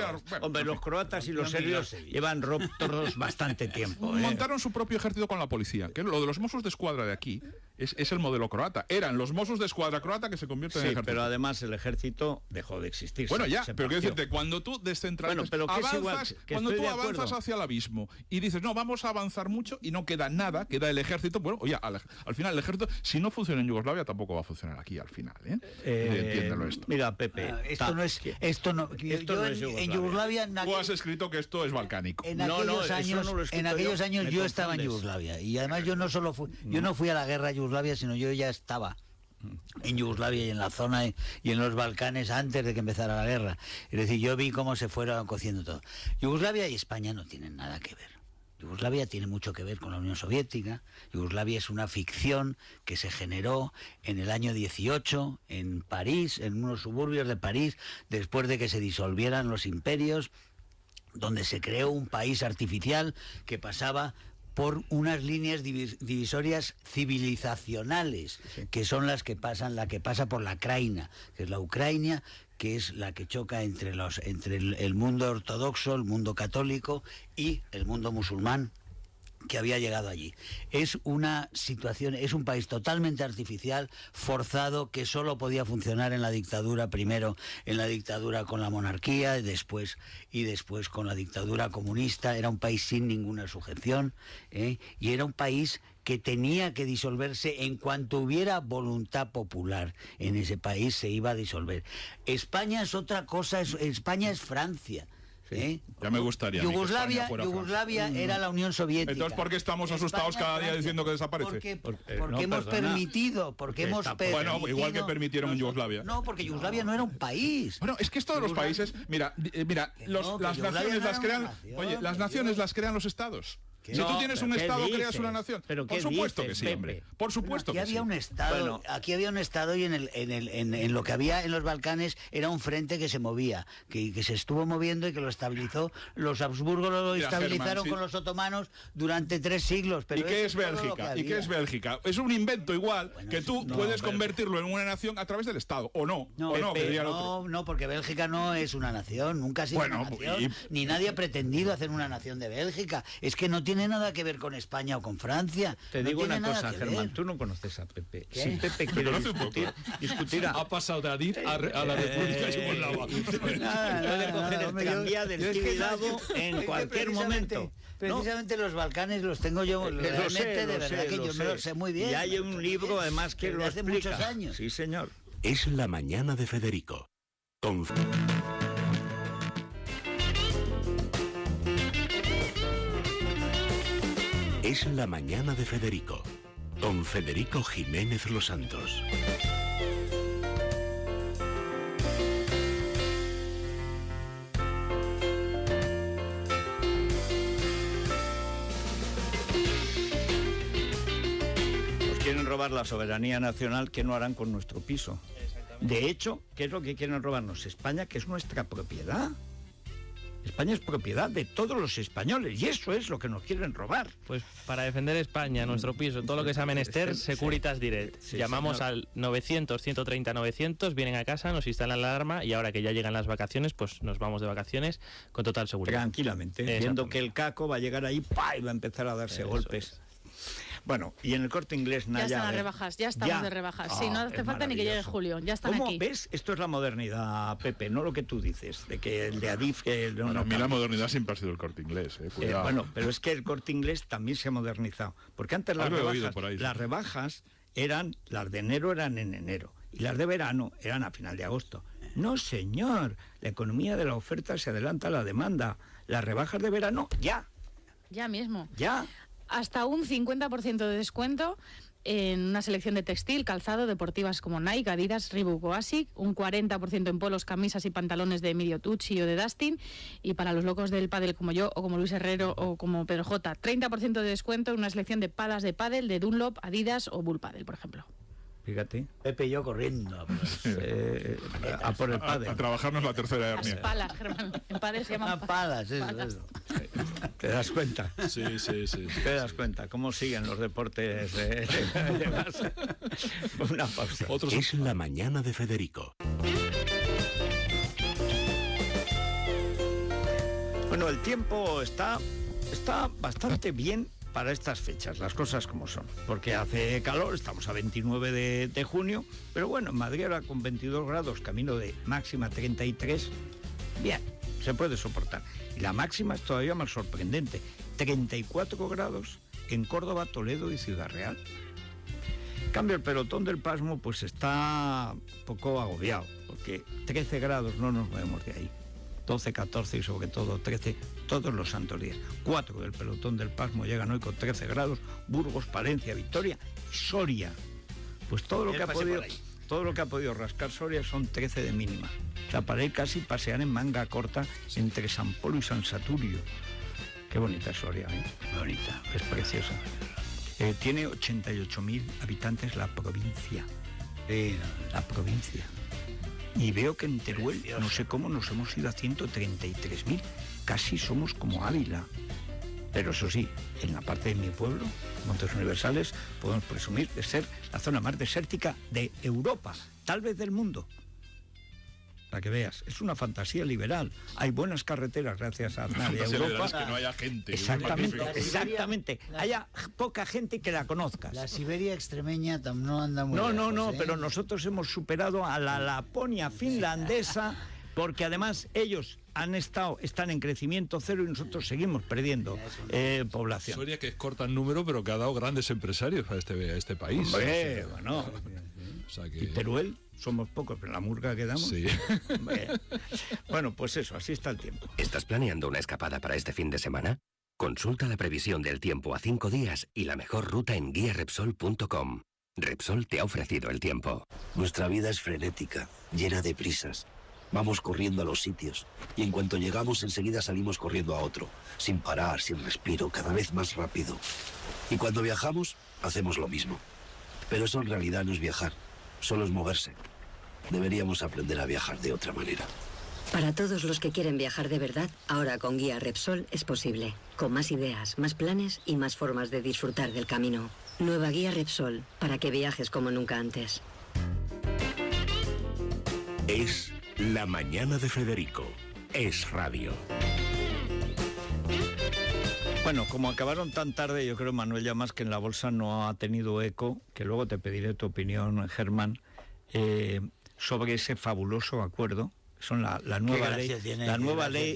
Hombre, los croatas y los serbios llevan rotos bastante tiempo. Montaron su propio ejército con la policía, que lo de los Mossos de Escuadra de aquí es el modelo croata. Eran los Mossos de Escuadra croata que se convierten en ejército. Pero además el ejército dejó de existir. Bueno, pero quiero decirte, cuando tú descentralizas, cuando tú avanzas hacia el abismo y dices, no, vamos a avanzar mucho y no queda nada, queda el ejército, bueno, oye, al final el ejército, si no funciona en Yugoslavia, tampoco va a funcionar aquí al final, entiéndelo esto. Mira, Pepe, esto no es en Yugoslavia. Tú has escrito que esto es balcánico. En aquellos años yo estaba en Yugoslavia y además yo no fui a la guerra Yugoslavia, sino yo ya estaba en Yugoslavia y en la zona y en los Balcanes antes de que empezara la guerra. Es decir, yo vi cómo se fueron cociendo todo. Yugoslavia y España no tienen nada que ver. Yugoslavia tiene mucho que ver con la Unión Soviética. Yugoslavia es una ficción que se generó en el año 18 en París, en unos suburbios de París, después de que se disolvieran los imperios, donde se creó un país artificial que pasaba por unas líneas divisorias civilizacionales, que son la que pasa por la Kraina, que es la Ucrania, que es la que choca entre el mundo ortodoxo, el mundo católico y el mundo musulmán que había llegado allí. Es una situación, es un país totalmente artificial, forzado, que solo podía funcionar en la dictadura, primero en la dictadura con la monarquía y después con la dictadura comunista. Era un país sin ninguna sujeción, y era un país que tenía que disolverse en cuanto hubiera voluntad popular. En ese país se iba a disolver. España es otra cosa, España es Francia. Ya me gustaría. Yugoslavia era la Unión Soviética. Entonces, ¿por qué estamos asustados cada día diciendo que desaparece? Porque hemos permitido. Bueno, igual que permitieron en Yugoslavia. No, porque Yugoslavia no era un país. Bueno, es que es todos los países. Mira, las naciones las crean. Oye, las naciones las crean los estados. Si tú tienes un estado, creas una nación. Por supuesto que sí, hombre. Por supuesto que sí. Aquí había un estado y en lo que había en los Balcanes era un frente que se movía, que se estuvo moviendo y que lo estabilizó. Los Habsburgo lo estabilizaron con los otomanos durante 3 siglos. Pero ¿y qué es Bélgica? ¿Y qué es Bélgica? Es un invento igual que tú puedes convertirlo en una nación a través del Estado, ¿o no? No, porque Bélgica no es una nación, nunca ha sido una nación, ni nadie ha pretendido hacer una nación de Bélgica. Es que no tiene nada que ver con España o con Francia. Te digo una cosa, Germán, tú no conoces a Pepe. ¿Qué? Si Pepe quiere discutir ha pasado de Adif a la República Yugoslava. Puede coger el tranvía del Tibidabo en cualquier momento. Precisamente los Balcanes los tengo yo realmente, de verdad que yo me lo sé muy bien. Y hay un libro además que lo hace explica. Muchos años. Sí, señor. Es la mañana de Federico. Es la mañana de Federico, con Federico Jiménez Los Santos. Nos quieren robar la soberanía nacional, ¿qué no harán con nuestro piso? De hecho, ¿qué es lo que quieren robarnos? España, que es nuestra propiedad. España es propiedad de todos los españoles y eso es lo que nos quieren robar. Pues para defender España, nuestro piso, todo lo que sea menester, Securitas Direct. Llamamos al 900-130-900, vienen a casa, nos instalan la alarma y ahora que ya llegan las vacaciones, pues nos vamos de vacaciones con total seguridad. Tranquilamente, viendo que el caco va a llegar ahí y va a empezar a darse golpes. Bueno, y en el Corte Inglés, Naya... Ya están las rebajas, ya estamos de rebajas. Sí, no hace falta ni que llegue julio, ya están aquí. ¿Ves? Esto es la modernidad, Pepe, no lo que tú dices, de que el de Adif... a mí la modernidad siempre ha sido el Corte Inglés. Bueno, pero es que el Corte Inglés también se ha modernizado. Porque antes las rebajas eran, las de enero eran en enero, y las de verano eran a final de agosto. No, señor, la economía de la oferta se adelanta a la demanda. Las rebajas de verano, ya. Ya mismo. Ya. Hasta un 50% de descuento en una selección de textil, calzado, deportivas como Nike, Adidas, Reebok o Asics, un 40% en polos, camisas y pantalones de Emilio Tucci o de Dustin, y para los locos del pádel como yo, o como Luis Herrero, o como Pedro J, 30% de descuento en una selección de palas de pádel de Dunlop, Adidas o Bull Padel, por ejemplo. Fíjate. Pepe y yo corriendo a por el pádel. A trabajarnos la tercera hernia. Las palas, Germán. En pádel se llaman palas. Eso. ¿Te das cuenta? Sí. ¿Te das cuenta cómo siguen los deportes de base? Una pausa. Es la mañana de Federico. Bueno, el tiempo está bastante bien para estas fechas, las cosas como son, porque hace calor, estamos a 29 de junio, pero bueno, en Madrid ahora con 22 grados, camino de máxima 33, bien, se puede soportar. Y la máxima es todavía más sorprendente, 34 grados en Córdoba, Toledo y Ciudad Real. En cambio, el pelotón del pasmo pues está un poco agobiado, porque 13 grados no nos movemos de ahí. 12, 14 y sobre todo 13 todos los santos días. 4 del pelotón del pasmo llegan hoy con 13 grados, Burgos, Palencia, Vitoria y Soria. Pues todo lo que ha podido rascar Soria son 13 de mínima. O sea, para ir casi pasear en manga corta entre San Polo y San Saturio. Qué bonita Soria, ¿eh? Bonita. Es preciosa. Tiene 88.000 habitantes la provincia. La provincia. Y veo que en Teruel, no sé cómo, nos hemos ido a 133.000. Casi somos como Ávila. Pero eso sí, en la parte de mi pueblo, Montes Universales, podemos presumir de ser la zona más desértica de Europa, tal vez del mundo. Para que veas, es una fantasía liberal. Hay buenas carreteras gracias a Aznar y a Europa. Es que no haya gente. Exactamente. Haya poca gente que la conozcas. La Siberia extremeña no anda muy lejos, pero nosotros hemos superado a la Laponia finlandesa, porque además ellos están en crecimiento cero y nosotros seguimos perdiendo población. Soria, que es corta en número, pero que ha dado grandes empresarios a este país. Hombre, bueno. O sea que... Y Teruel, somos pocos, pero la murga que damos. Sí. Bueno, pues eso, así está el tiempo. ¿Estás planeando una escapada para este fin de semana? Consulta la previsión del tiempo a 5 días y la mejor ruta en guiarepsol.com. Repsol te ha ofrecido el tiempo. Nuestra vida es frenética, llena de prisas. Vamos corriendo a los sitios y en cuanto llegamos enseguida salimos corriendo a otro, sin parar, sin respiro, cada vez más rápido. Y cuando viajamos, hacemos lo mismo. Pero eso en realidad no es viajar, solo es moverse. Deberíamos aprender a viajar de otra manera. Para todos los que quieren viajar de verdad, ahora con Guía Repsol es posible. Con más ideas, más planes y más formas de disfrutar del camino. Nueva Guía Repsol, para que viajes como nunca antes. Es La Mañana de Federico. Es radio. Bueno, como acabaron tan tarde, yo creo, Manuel, ya más que en la bolsa no ha tenido eco, que luego te pediré tu opinión, Germán, sobre ese fabuloso acuerdo. Son la nueva ley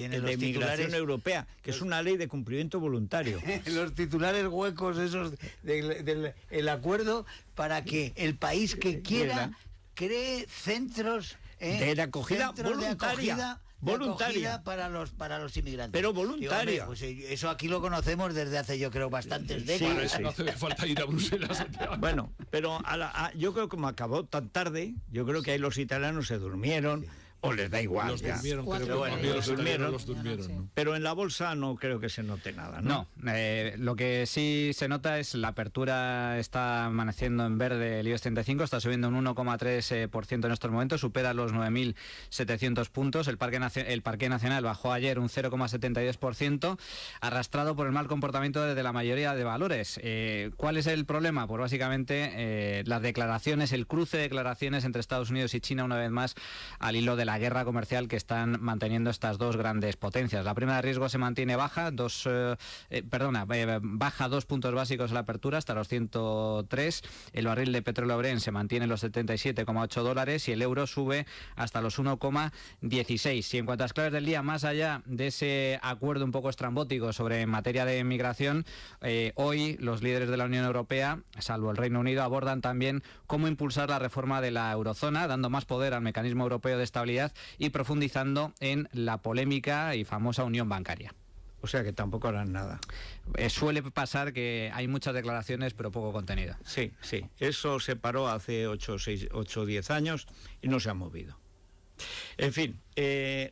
de migración europea, que es una ley de cumplimiento voluntario. Los titulares huecos esos del acuerdo para que el país que quiera cree centros de acogida voluntaria para los inmigrantes. Pero voluntaria. Pues eso aquí lo conocemos desde hace, yo creo, bastantes décadas. Para eso no hace falta ir a Bruselas. Bueno, pero yo creo que como acabó tan tarde, yo creo que ahí los italianos se durmieron. Sí. O les da igual. Los durmieron, los durmieron. Pero en la bolsa no creo que se note nada, ¿no? No, lo que sí se nota es la apertura. Está amaneciendo en verde el IBEX 35, está subiendo un 1,3% en estos momentos, supera los 9.700 puntos. El Parque Nacional bajó ayer un 0,72%, arrastrado por el mal comportamiento de la mayoría de valores. ¿Cuál es el problema? Pues básicamente las declaraciones, el cruce de declaraciones entre Estados Unidos y China, una vez más, al hilo de la guerra comercial que están manteniendo estas dos grandes potencias. La prima de riesgo se mantiene baja, baja 2 puntos básicos a la apertura hasta los 103. El barril de petróleo Brent se mantiene en los $77,8 y el euro sube hasta los 1,16. Y en cuanto a las claves del día, más allá de ese acuerdo un poco estrambótico sobre materia de migración, hoy los líderes de la Unión Europea, salvo el Reino Unido, abordan también cómo impulsar la reforma de la eurozona, dando más poder al mecanismo europeo de estabilidad y profundizando en la polémica y famosa unión bancaria. O sea que tampoco harán nada. Suele pasar que hay muchas declaraciones pero poco contenido. Sí. Eso se paró hace 8 o 10 años y no se ha movido. En fin,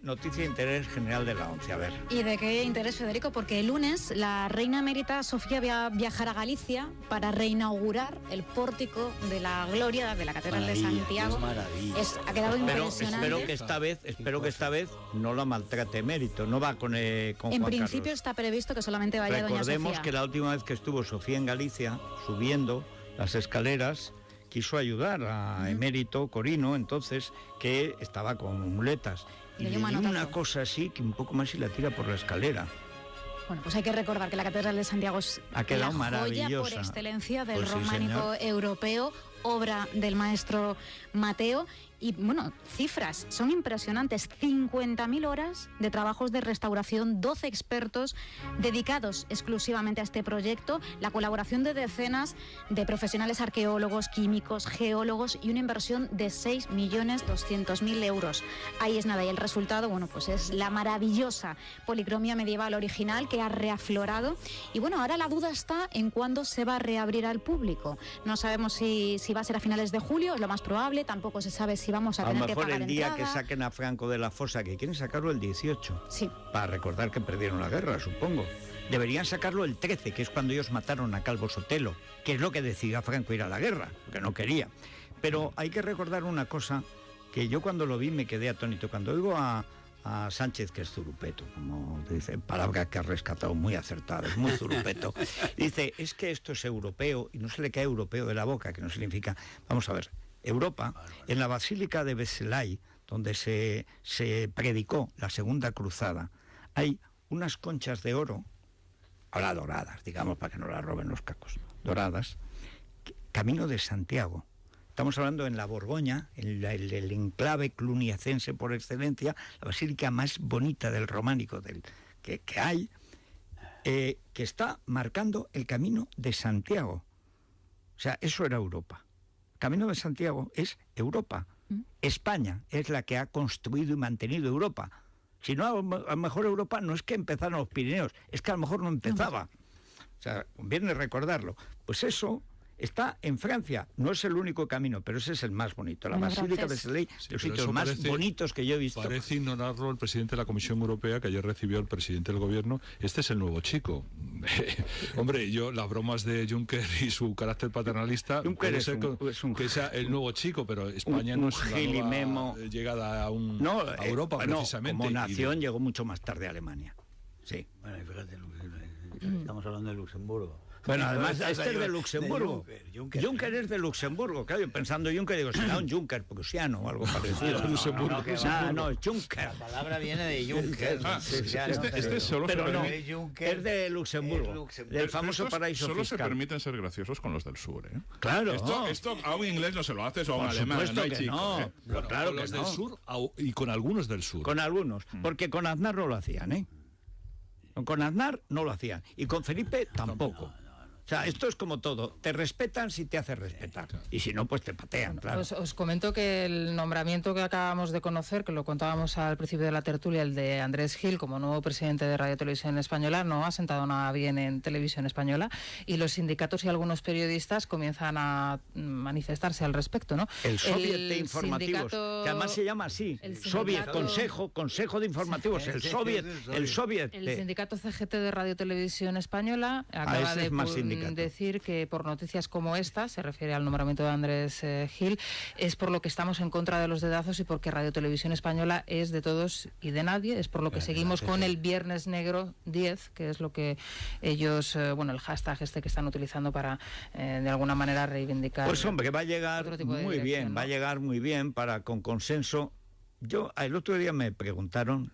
noticia de interés general de la ONCE, a ver. ¿Y de qué interés, Federico? Porque el lunes la reina emérita Sofía va a viajar a Galicia para reinaugurar el pórtico de la gloria de la Catedral de Santiago. Ha quedado impresionante. Espero que esta vez no la maltrate emérito, no va con Juan Carlos. En principio está previsto que solamente vaya doña Sofía. Recordemos que la última vez que estuvo Sofía en Galicia, subiendo las escaleras, quiso ayudar a emérito Corino, entonces, que estaba con muletas. Y le dio una cosa así, que un poco más y la tira por la escalera. Bueno, pues hay que recordar que la Catedral de Santiago es la joya por excelencia del románico europeo, obra del maestro Mateo, Y bueno, cifras son impresionantes, 50.000 horas de trabajos de restauración, 12 expertos dedicados exclusivamente a este proyecto, la colaboración de decenas de profesionales arqueólogos, químicos, geólogos y una inversión de 6.200.000 euros. Ahí es nada, y el resultado, bueno, pues es la maravillosa policromía medieval original que ha reaflorado. Y bueno, ahora la duda está en cuándo se va a reabrir al público. No sabemos si va a ser a finales de julio, es lo más probable, tampoco se sabe si vamos a tener que pagar entrada. A lo mejor el día que saquen a Franco de la fosa, que quieren sacarlo el 18. Sí. Para recordar que perdieron la guerra, supongo. Deberían sacarlo el 13, que es cuando ellos mataron a Calvo Sotelo, que es lo que decidió a Franco ir a la guerra, porque no quería. Pero hay que recordar una cosa, que yo cuando lo vi me quedé atónito. Cuando oigo a Sánchez, que es zurupeto, como dice, palabra que ha rescatado muy acertada, es muy zurupeto, dice, es que esto es europeo, y no se le cae europeo de la boca, que no significa, vamos a ver, Europa, en la Basílica de Beselay, donde se predicó la Segunda Cruzada, hay unas conchas de oro, ahora doradas, digamos, para que no las roben los cacos, doradas, camino de Santiago. Estamos hablando en la Borgoña, en el enclave cluniacense por excelencia, la basílica más bonita del románico que hay, que está marcando el camino de Santiago. O sea, eso era Europa. El camino de Santiago es Europa. España es la que ha construido y mantenido Europa. Si no, a lo mejor Europa no es que empezaron los Pirineos, es que a lo mejor no empezaba. O sea, conviene recordarlo. Pues eso está en Francia, no es el único camino, pero ese es el más bonito. La Basílica de Beselay, los sitios más bonitos que yo he visto. Parece ignorarlo el presidente de la Comisión Europea, que ayer recibió al presidente del gobierno. Este es el nuevo chico. Hombre, las bromas de Juncker y su carácter paternalista, puede ser que sea el nuevo chico, pero España no es una nueva llegada a Europa, precisamente. Como nación llegó mucho más tarde a Alemania. Sí. Bueno, y fíjate, estamos hablando de Luxemburgo. Bueno, además, este es de Luxemburgo. Juncker es de Luxemburgo. Claro, yo pensando Juncker, digo, será un Juncker prusiano o algo parecido. No, Juncker. La palabra viene de Juncker. Este solo pero no, es de Luxemburgo. Del famoso paraíso fiscal. Solo se permiten ser graciosos con los del sur, ¿eh? Claro. Esto a un inglés no se lo haces o a un alemán. Por supuesto que no. Bueno, claro con los del sur y con algunos del sur. Con algunos, porque con Aznar no lo hacían, ¿eh? Con Aznar no lo hacían. Y con Felipe tampoco. O sea, esto es como todo. Te respetan si te haces respetar. Y si no, pues te patean, claro. Os comento que el nombramiento que acabamos de conocer, que lo contábamos al principio de la tertulia, el de Andrés Gil como nuevo presidente de Radio Televisión Española, no ha sentado nada bien en Televisión Española, y los sindicatos y algunos periodistas comienzan a manifestarse al respecto, ¿no? El Soviet de Informativos, que además se llama así, Soviet, Consejo de Informativos, el Soviet. El sindicato CGT de Radio Televisión Española acaba de decir que por noticias como esta, se refiere al nombramiento de Andrés Gil, es por lo que estamos en contra de los dedazos y porque Radio Televisión Española es de todos y de nadie, es por lo que seguimos con el Viernes Negro 10, que es lo que ellos, el hashtag este que están utilizando para de alguna manera reivindicar. Pues hombre, va a llegar muy bien, ¿no? Va a llegar muy bien para con consenso. Yo, el otro día me preguntaron,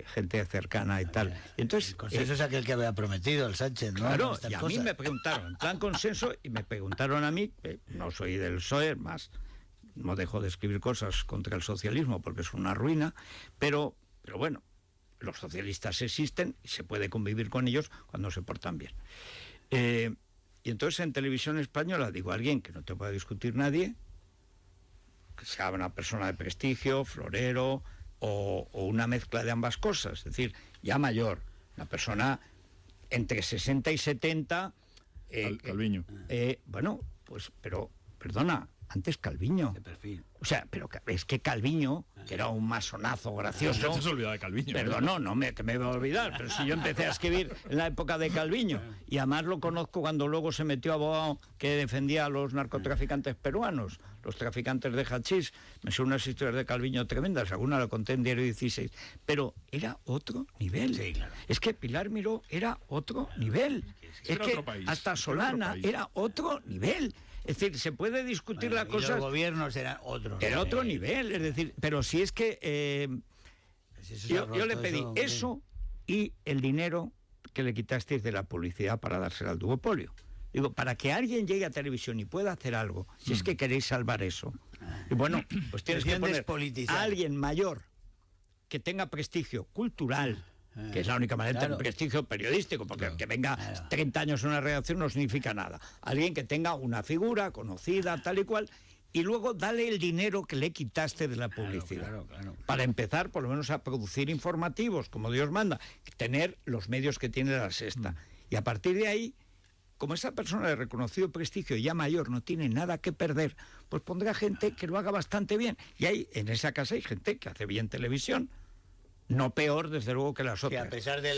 gente cercana y tal. Y entonces, el consenso es aquel que había prometido el Sánchez, ¿no? Claro, y a mí me preguntaron, en plan consenso, y me preguntaron a mí, no soy del PSOE, más no dejo de escribir cosas contra el socialismo porque es una ruina, pero bueno, los socialistas existen y se puede convivir con ellos cuando se portan bien. Y entonces en Televisión Española, digo, alguien que no te pueda discutir nadie, que sea una persona de prestigio, florero, o una mezcla de ambas cosas, es decir, ya mayor, una persona entre 60 y 70... Calviño. Bueno, pues, pero, perdona, antes Calviño. De perfil. O sea, pero es que Calviño, que era un masonazo gracioso... No te has olvidado de Calviño. Perdón, que me voy a olvidar, pero si yo empecé a escribir en la época de Calviño, y además lo conozco cuando luego se metió abogado que defendía a los narcotraficantes peruanos, los traficantes de hachís, me son unas historias de Calviño tremendas, alguna la conté en Diario 16, pero era otro nivel. Sí, claro. Es que Pilar Miró era otro nivel. Es que hasta Solana era otro nivel. Es decir, se puede discutir la cosa. Los gobiernos eran otro nivel. Era otro nivel, es decir, pero si es que yo le pedí eso y el dinero que le quitasteis de la publicidad para dársela al duopolio. Digo, para que alguien llegue a televisión y pueda hacer algo, si es que queréis salvar eso, y bueno, pues tienes que poner a alguien mayor que tenga prestigio cultural, que es la única manera de tener prestigio periodístico, porque que venga 30 años en una redacción no significa nada. Alguien que tenga una figura conocida, tal y cual, y luego dale el dinero que le quitaste de la publicidad. Para empezar, por lo menos, a producir informativos, como Dios manda, tener los medios que tiene La Sexta. Y a partir de ahí, como esa persona de reconocido prestigio ya mayor no tiene nada que perder, pues pondrá gente que lo haga bastante bien. Y ahí, en esa casa hay gente que hace bien televisión. No peor, desde luego, que las otras. Que a pesar de,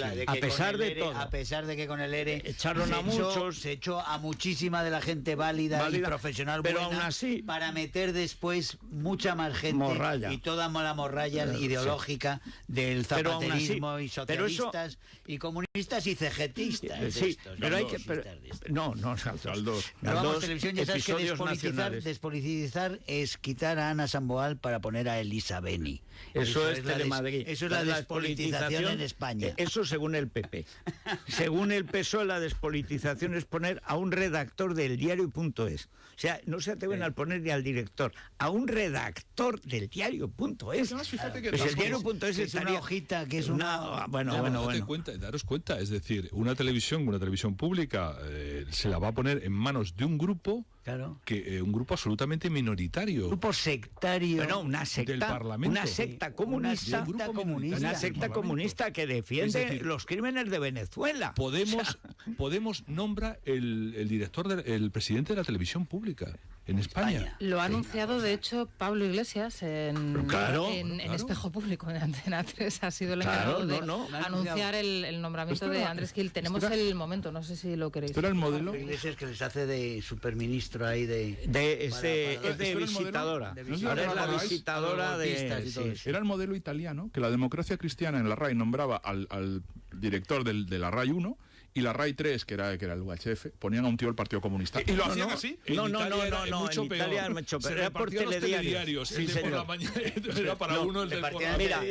todo. A pesar de que con el ERE echaron a muchos, se echó a muchísima de la gente válida y profesional, pero buena, aún así, para meter después mucha más gente morralla. Y toda la morralla ideológica del zapaterismo y socialistas y comunistas y cegetistas. Pero hay que... No, Galdós. Televisión, ya sabes que despolitizar es quitar a Ana Samboal para poner a Elisa Beni. Eso es Telemadrid. Eso es la despolitización en España. Eso según el PP. Según el PSOE, la despolitización es poner a un redactor del diario.es. O sea, no se atreven a poner ni al director, a un redactor del diario.es. El diario.es es una hojita, que es una... Bueno. Daros cuenta, es decir, una televisión pública se la va a poner en manos de un grupo... Claro. Que un grupo absolutamente minoritario. Grupo sectario. Bueno, una secta. Del Parlamento. Una secta comunista. Una secta comunista que defiende los crímenes de Venezuela. Podemos nombrar el director, el presidente de la televisión pública en España. Lo ha anunciado, de hecho, Pablo Iglesias en Espejo Público, en Antena 3. Ha sido el encargado de anunciar el nombramiento de Andrés Gil. Tenemos el momento, no sé si lo queréis. ¿Esto era el modelo? Iglesias, que les hace de superministro ahí es de visitadora. Ahora es la visitadora de... Era el modelo italiano, que la Democracia Cristiana en la RAI nombraba al director de la RAI 1, y la RAI 3, que era el UHF, ponían a un tío del Partido Comunista. ¿Y lo hacían así? No, en Italia era por telediarios. Sí, por la mañana era para uno, el del por la Mira,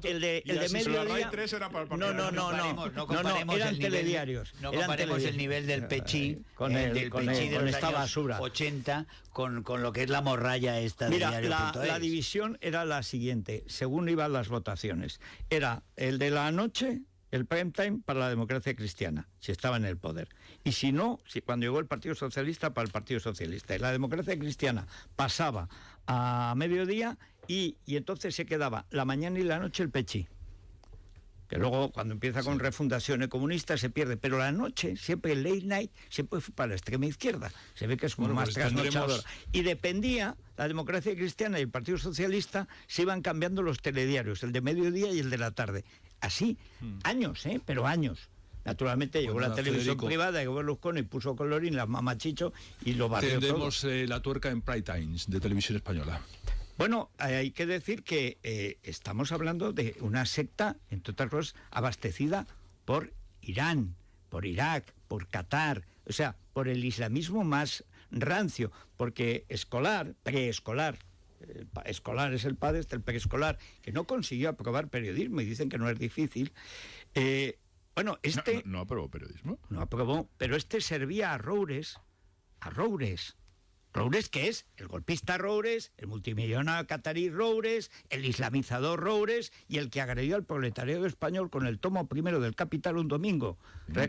el de mediodía... La RAI 3 era para el Partido No, eran telediarios. No comparemos el nivel del Pechí, con esta basura. 80, con lo que es la morralla esta de diario.es. La división era la siguiente, según iban las votaciones. Era el de la noche... el prime time para la Democracia Cristiana, si estaba en el poder. Y si no, cuando llegó el Partido Socialista, para el Partido Socialista. Y la Democracia Cristiana pasaba a mediodía y entonces se quedaba la mañana y la noche el Pechí. Que luego, cuando empieza con refundaciones comunistas, se pierde. Pero la noche, siempre el late night, siempre fue para la extrema izquierda. Se ve que es como más trasnochadora. Y dependía, la Democracia Cristiana y el Partido Socialista se iban cambiando los telediarios, el de mediodía y el de la tarde. Así, años, pero años. Naturalmente llegó la televisión privada, llegó Berlusconi, puso Colorín, la mamachicho y lo barrió todo. Tendremos la tuerca en Prime Times de Televisión Española. Bueno, hay que decir que estamos hablando de una secta, entre otras cosas, abastecida por Irán, por Irak, por Qatar, o sea, por el islamismo más rancio, porque preescolar es el padre del preescolar, que no consiguió aprobar periodismo y dicen que no es difícil. ¿No aprobó periodismo? No aprobó, pero servía a Roures, Roures, que es el golpista Roures, el multimillonario catarí Roures, el islamizador Roures y el que agredió al proletariado español con el tomo primero del Capital un domingo,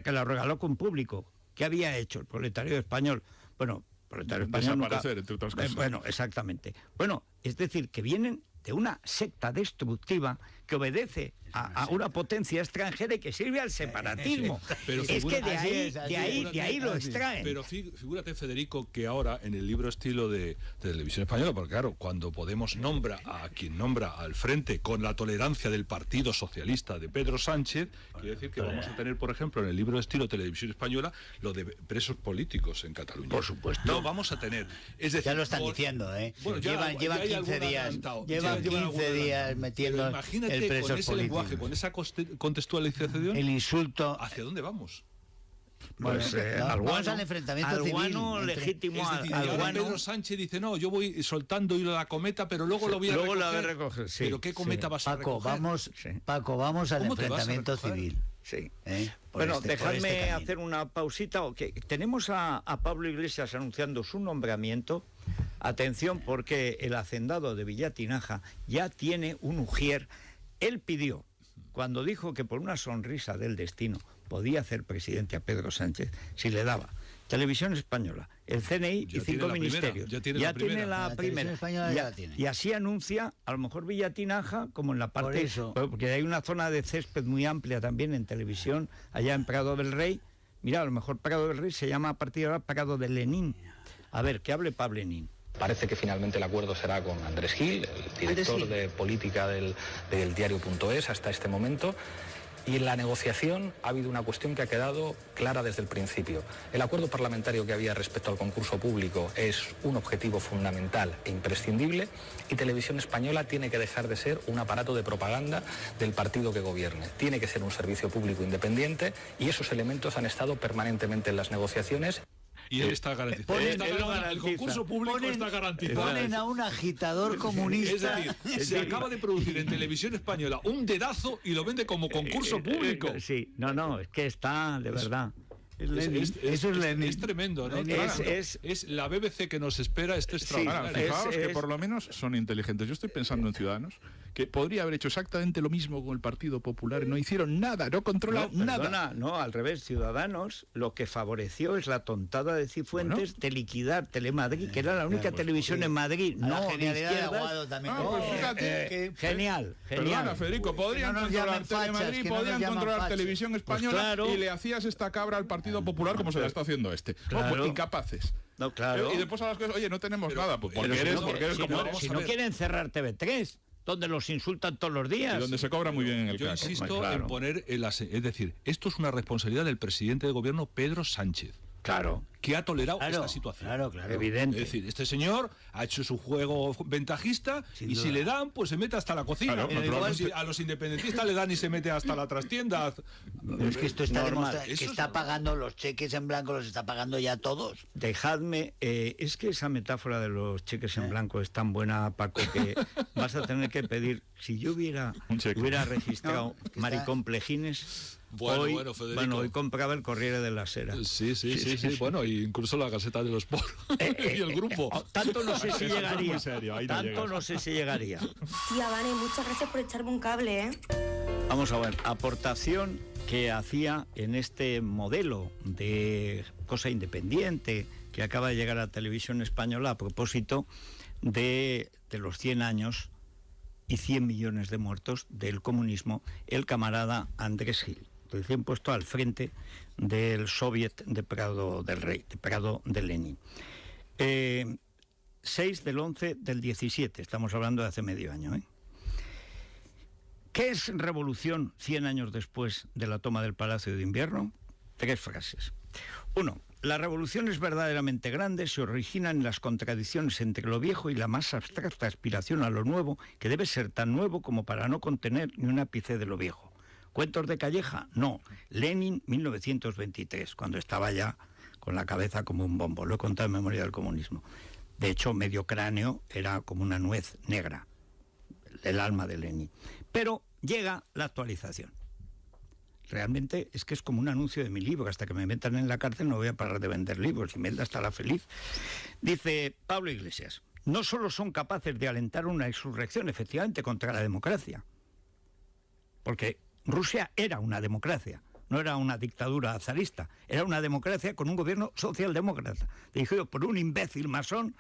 que lo regaló con público. ¿Qué había hecho el proletariado español? Bueno, proletario español desaparecer, entre otras cosas. Bueno, exactamente. Bueno, es decir, que vienen de una secta destructiva que obedece a una potencia extranjera y que sirve al separatismo. Pero es que de ahí lo extraen. Pero figúrate, Federico, que ahora en el libro estilo de Televisión Española, porque claro, cuando Podemos nombra a quien nombra al frente con la tolerancia del Partido Socialista de Pedro Sánchez, quiere decir que vamos a tener, por ejemplo, en el libro estilo Televisión Española, lo de presos políticos en Cataluña. Por supuesto. Lo vamos a tener. Es decir, ya lo están diciendo, ¿eh? Bueno, llevan 15 días. Llevan 15 días metiendo el presos políticos. Con esa contextualización, el insulto. ¿Hacia dónde vamos? Pues vamos al enfrentamiento civil. Legítimo. Pedro Sánchez dice, no, yo voy soltando hilo a la cometa, pero luego lo voy a recoger. Sí, ¿Pero qué cometa vas a recoger? Paco, vamos al enfrentamiento civil. Sí. Bueno, dejadme hacer una pausita. Okay. Tenemos a Pablo Iglesias anunciando su nombramiento. Atención, porque el hacendado de Villatinaja ya tiene un ujier. Él pidió, cuando dijo que por una sonrisa del destino podía hacer presidente a Pedro Sánchez, si le daba Televisión Española, el CNI y 5 ministerios. Ya tiene la primera. Y así anuncia, a lo mejor Villatinaja, como en la parte... Porque hay una zona de césped muy amplia también en televisión, allá en Prado del Rey. Mira, a lo mejor Prado del Rey se llama a partir de ahora Prado de Lenin. A ver, que hable Pablo Lenin. Parece que finalmente el acuerdo será con Andrés Gil, el director de política del diario.es hasta este momento. Y en la negociación ha habido una cuestión que ha quedado clara desde el principio. El acuerdo parlamentario que había respecto al concurso público es un objetivo fundamental e imprescindible, y Televisión Española tiene que dejar de ser un aparato de propaganda del partido que gobierne. Tiene que ser un servicio público independiente, y esos elementos han estado permanentemente en las negociaciones. Y él está garantizado. El concurso público está garantizado. Ponen a un agitador comunista. Es decir, se acaba de producir en Televisión Española un dedazo y lo vende como concurso público. Sí, no, es que está de verdad. Es tremendo, ¿no? Es la BBC que nos espera, extraordinario. Fijaos que por lo menos son inteligentes. Yo estoy pensando en Ciudadanos, que podría haber hecho exactamente lo mismo con el Partido Popular. No hicieron nada, no controlaron nada. No, al revés. Ciudadanos lo que favoreció es la tontada de Cifuentes de liquidar Telemadrid, que era la única televisión en Madrid. La genialidad de Aguado también. Genial. Perdona, Federico, podrían controlar Telemadrid, podrían controlar Televisión Española, y le hacías esta cabra al Partido Popular como se la está haciendo este. Pues incapaces. No, claro. Y después a las cosas, oye, no tenemos nada, pues porque eres como... Si no quieren cerrar TV3, donde los insultan todos los días. Y donde se cobra muy bien en el Yo insisto en poner es decir, esto es una responsabilidad del presidente de gobierno, Pedro Sánchez. Claro. Que ha tolerado esta situación. Claro. Evidente. Es decir, este señor ha hecho su juego ventajista y si le dan, pues se mete hasta la cocina. A los independentistas le dan y se mete hasta la trastienda. Es que esto está demostrando que está pagando los cheques en blanco, los está pagando ya todos. Dejadme, es que esa metáfora de los cheques en blanco es tan buena, Paco, que vas a tener que pedir, si yo hubiera registrado Maricomplejines... Hoy compraba el Corriere de la Sera. Sí. Bueno, incluso la Gaceta de los Sport y el grupo. Tanto no sé si llegaría. No sé si llegaría. Tía Vane, muchas gracias por echarme un cable, ¿eh? Vamos a ver, aportación que hacía en este modelo de cosa independiente que acaba de llegar a Televisión Española a propósito de los 100 años y 100 millones de muertos del comunismo, el camarada Andrés Gil, recién puesto al frente del Soviet de Prado del Rey, de Prado de Lenin. 6 del 11 del 17, estamos hablando de hace medio año. ¿Qué es revolución 100 años después de la toma del Palacio de Invierno? 3 frases. 1. La revolución es verdaderamente grande, se origina en las contradicciones entre lo viejo y la más abstracta aspiración a lo nuevo, que debe ser tan nuevo como para no contener ni un ápice de lo viejo. ¿Cuentos de Calleja? No. Lenin, 1923, cuando estaba ya con la cabeza como un bombo. Lo he contado en Memoria del Comunismo. De hecho, medio cráneo era como una nuez negra, el alma de Lenin. Pero llega la actualización. Realmente es que es como un anuncio de mi libro. Hasta que me metan en la cárcel no voy a parar de vender libros. Imelda estará feliz. Dice Pablo Iglesias, no solo son capaces de alentar una insurrección, efectivamente, contra la democracia, porque Rusia era una democracia, no era una dictadura zarista, era una democracia con un gobierno socialdemócrata, dirigido por un imbécil masón,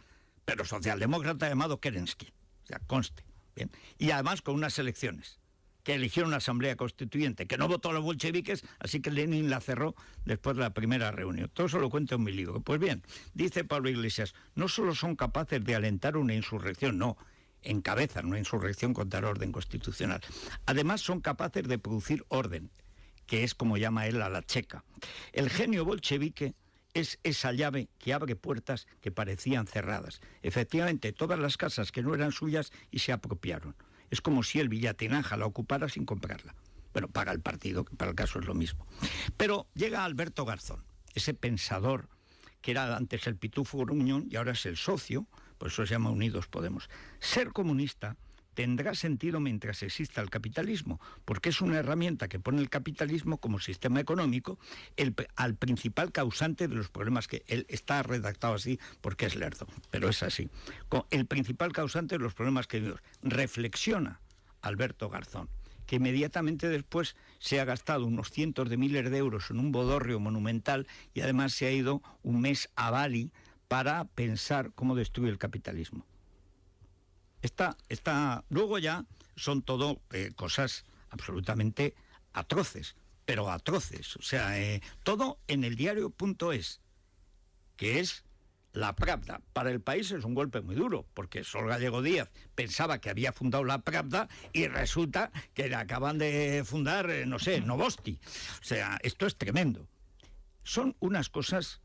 pero socialdemócrata llamado Kerensky. O sea, conste. Bien. Y además con unas elecciones que eligieron una asamblea constituyente, que no votó a los bolcheviques, así que Lenin la cerró después de la primera reunión. Todo eso lo cuento en mi libro. Pues bien, dice Pablo Iglesias, no solo son capaces de alentar una insurrección, no, encabezan una insurrección contra el orden constitucional. Además son capaces de producir orden, que es como llama él a la checa. El genio bolchevique es esa llave que abre puertas que parecían cerradas. Efectivamente, todas las casas que no eran suyas y se apropiaron. Es como si el Villatinaja la ocupara sin comprarla. Bueno, paga el partido, que para el caso es lo mismo. Pero llega Alberto Garzón, ese pensador que era antes el Pitufo Gruñón y ahora es el socio, por eso se llama Unidos Podemos. Ser comunista tendrá sentido mientras exista el capitalismo, porque es una herramienta que pone el capitalismo como sistema económico al principal causante de los problemas, que él está redactado así porque es lerdo, pero es así. El principal causante de los problemas que vivimos. Reflexiona Alberto Garzón, que inmediatamente después se ha gastado unos cientos de miles de euros en un bodorrio monumental y además se ha ido un mes a Bali para pensar cómo destruir el capitalismo. Luego ya son todo cosas absolutamente atroces, pero atroces. O sea, todo en el diario.es, que es la Pravda. Para el país es un golpe muy duro, porque Sol Gallego Díaz pensaba que había fundado la Pravda y resulta que acaban de fundar, Novosti. O sea, esto es tremendo. Son unas cosas...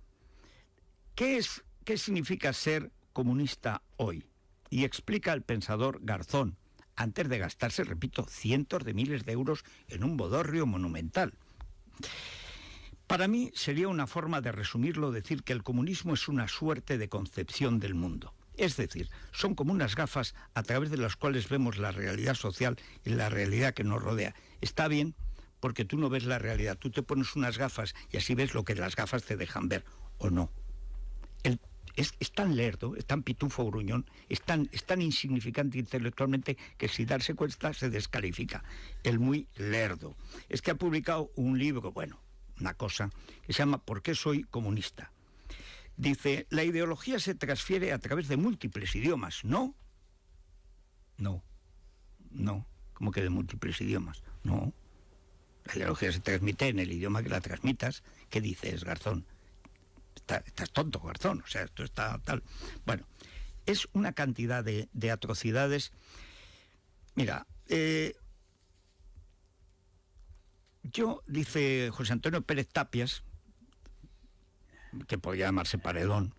¿Qué significa ser comunista hoy? Y explica el pensador Garzón, antes de gastarse, repito, cientos de miles de euros en un bodorrio monumental. Para mí sería una forma de resumirlo decir que el comunismo es una suerte de concepción del mundo. Es decir, son como unas gafas a través de las cuales vemos la realidad social y la realidad que nos rodea. Está bien, porque tú no ves la realidad, tú te pones unas gafas y así ves lo que las gafas te dejan ver, o no. Es tan lerdo, es tan pitufo gruñón, es tan insignificante intelectualmente que si darse cuenta se descalifica. El muy lerdo. Es que ha publicado un libro, una cosa, que se llama ¿Por qué soy comunista? Dice, la ideología se transfiere a través de múltiples idiomas. No. ¿Cómo que de múltiples idiomas? No. La ideología se transmite en el idioma que la transmitas. ¿Qué dices, Garzón? Estás tonto, Garzón, o sea, esto está tal... Bueno, es una cantidad de atrocidades. Mira, dice José Antonio Pérez Tapias, que podría llamarse Paredón,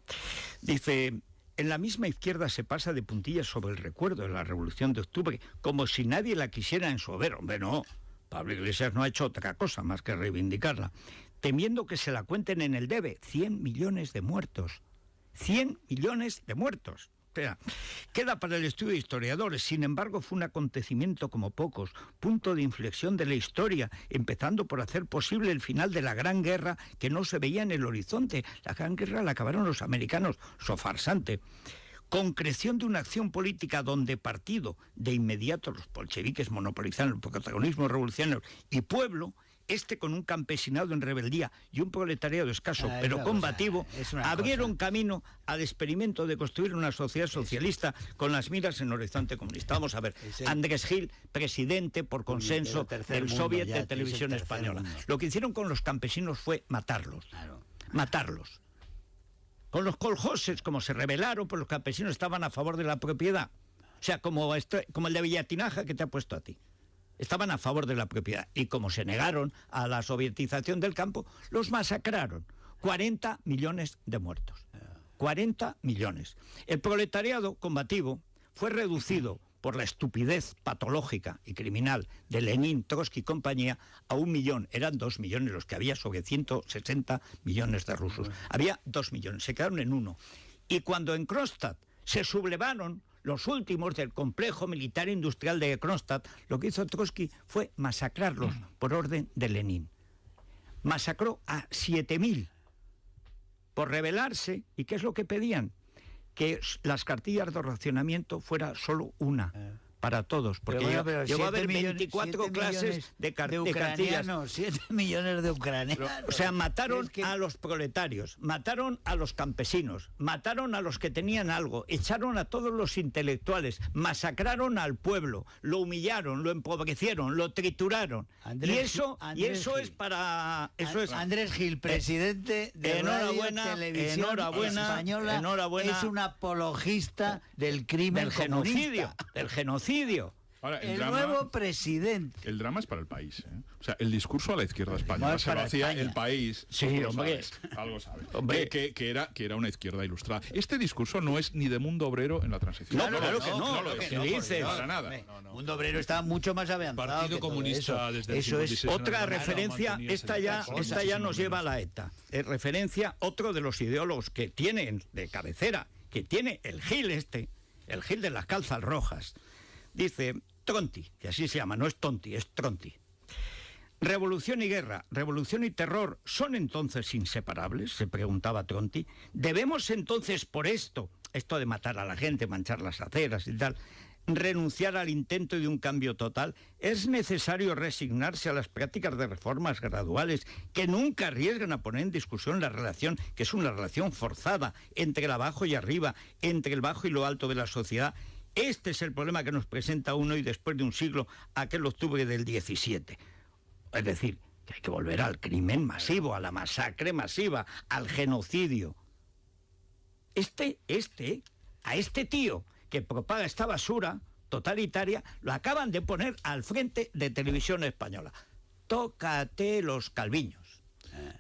dice, en la misma izquierda se pasa de puntillas sobre el recuerdo de la Revolución de Octubre, como si nadie la quisiera en su haber. Hombre, no, Pablo Iglesias no ha hecho otra cosa más que reivindicarla, temiendo que se la cuenten en el debe. 100 millones de muertos. 100 millones de muertos. O sea, queda para el estudio de historiadores. Sin embargo, fue un acontecimiento como pocos, punto de inflexión de la historia, empezando por hacer posible el final de la Gran Guerra que no se veía en el horizonte. La Gran Guerra la acabaron los americanos, farsante. Concreción de una acción política donde partido, de inmediato los bolcheviques monopolizaron el protagonismo revolucionario y pueblo, con un campesinado en rebeldía y un proletariado escaso pero combativo, abrieron camino al experimento de construir una sociedad socialista con las miras en horizonte comunista. Vamos a ver, Andrés Gil, presidente por consenso del Soviet de Televisión Española. Lo que hicieron con los campesinos fue matarlos. Matarlos. Con los coljoses, como se rebelaron, pues los campesinos estaban a favor de la propiedad. O sea, como el de Villatinaja que te ha puesto a ti. Estaban a favor de la propiedad y como se negaron a la sovietización del campo, los masacraron. 40 millones de muertos. 40 millones. El proletariado combativo fue reducido por la estupidez patológica y criminal de Lenin, Trotsky y compañía a 1 millón. Eran 2 millones los que había sobre 160 millones de rusos. Había 2 millones, se quedaron en 1. Y cuando en Kronstadt se sublevaron los últimos del complejo militar industrial de Kronstadt, lo que hizo Trotsky fue masacrarlos por orden de Lenin. Masacró a 7.000 por rebelarse. ¿Y qué es lo que pedían? Que las cartillas de racionamiento fuera solo una para todos, porque llegó a haber 24 clases de cartillas. 7 millones de ucranianos. O sea, mataron a los proletarios, mataron a los campesinos, mataron a los que tenían algo, echaron a todos los intelectuales, masacraron al pueblo, lo humillaron, lo empobrecieron, lo trituraron. Y eso es para... Andrés Gil, presidente de Radio Televisión Española, es un apologista del crimen comunista. Del genocidio. Ahora, el nuevo presidente. El drama es para el país, ¿eh? O sea, el discurso a la izquierda española se vacía el país. Sí, hombre. Algo sabes. Hombre. Que era una izquierda ilustrada. Este discurso no es ni de mundo obrero en la transición. No, claro que no. ¿Qué dices? Para nada. Mundo obrero está mucho más avanzado. Partido Comunista desde eso es otra referencia. Esta ya nos lleva a la ETA. Es referencia otro de los ideólogos que tienen de cabecera, que tiene el Gil el Gil de las calzas rojas. Dice Tronti, que así se llama, no es Tonti, es Tronti. ¿Revolución y guerra, revolución y terror son entonces inseparables?, se preguntaba Tronti. ¿Debemos entonces por esto de matar a la gente, manchar las aceras y tal, renunciar al intento de un cambio total? ¿Es necesario resignarse a las prácticas de reformas graduales que nunca arriesgan a poner en discusión la relación, que es una relación forzada, entre el abajo y arriba, entre el bajo y lo alto de la sociedad? Este es el problema que nos presenta uno y después de un siglo, aquel octubre del 17. Es decir, que hay que volver al crimen masivo, a la masacre masiva, al genocidio. A este tío que propaga esta basura totalitaria, lo acaban de poner al frente de Televisión Española. Tócate los calviños.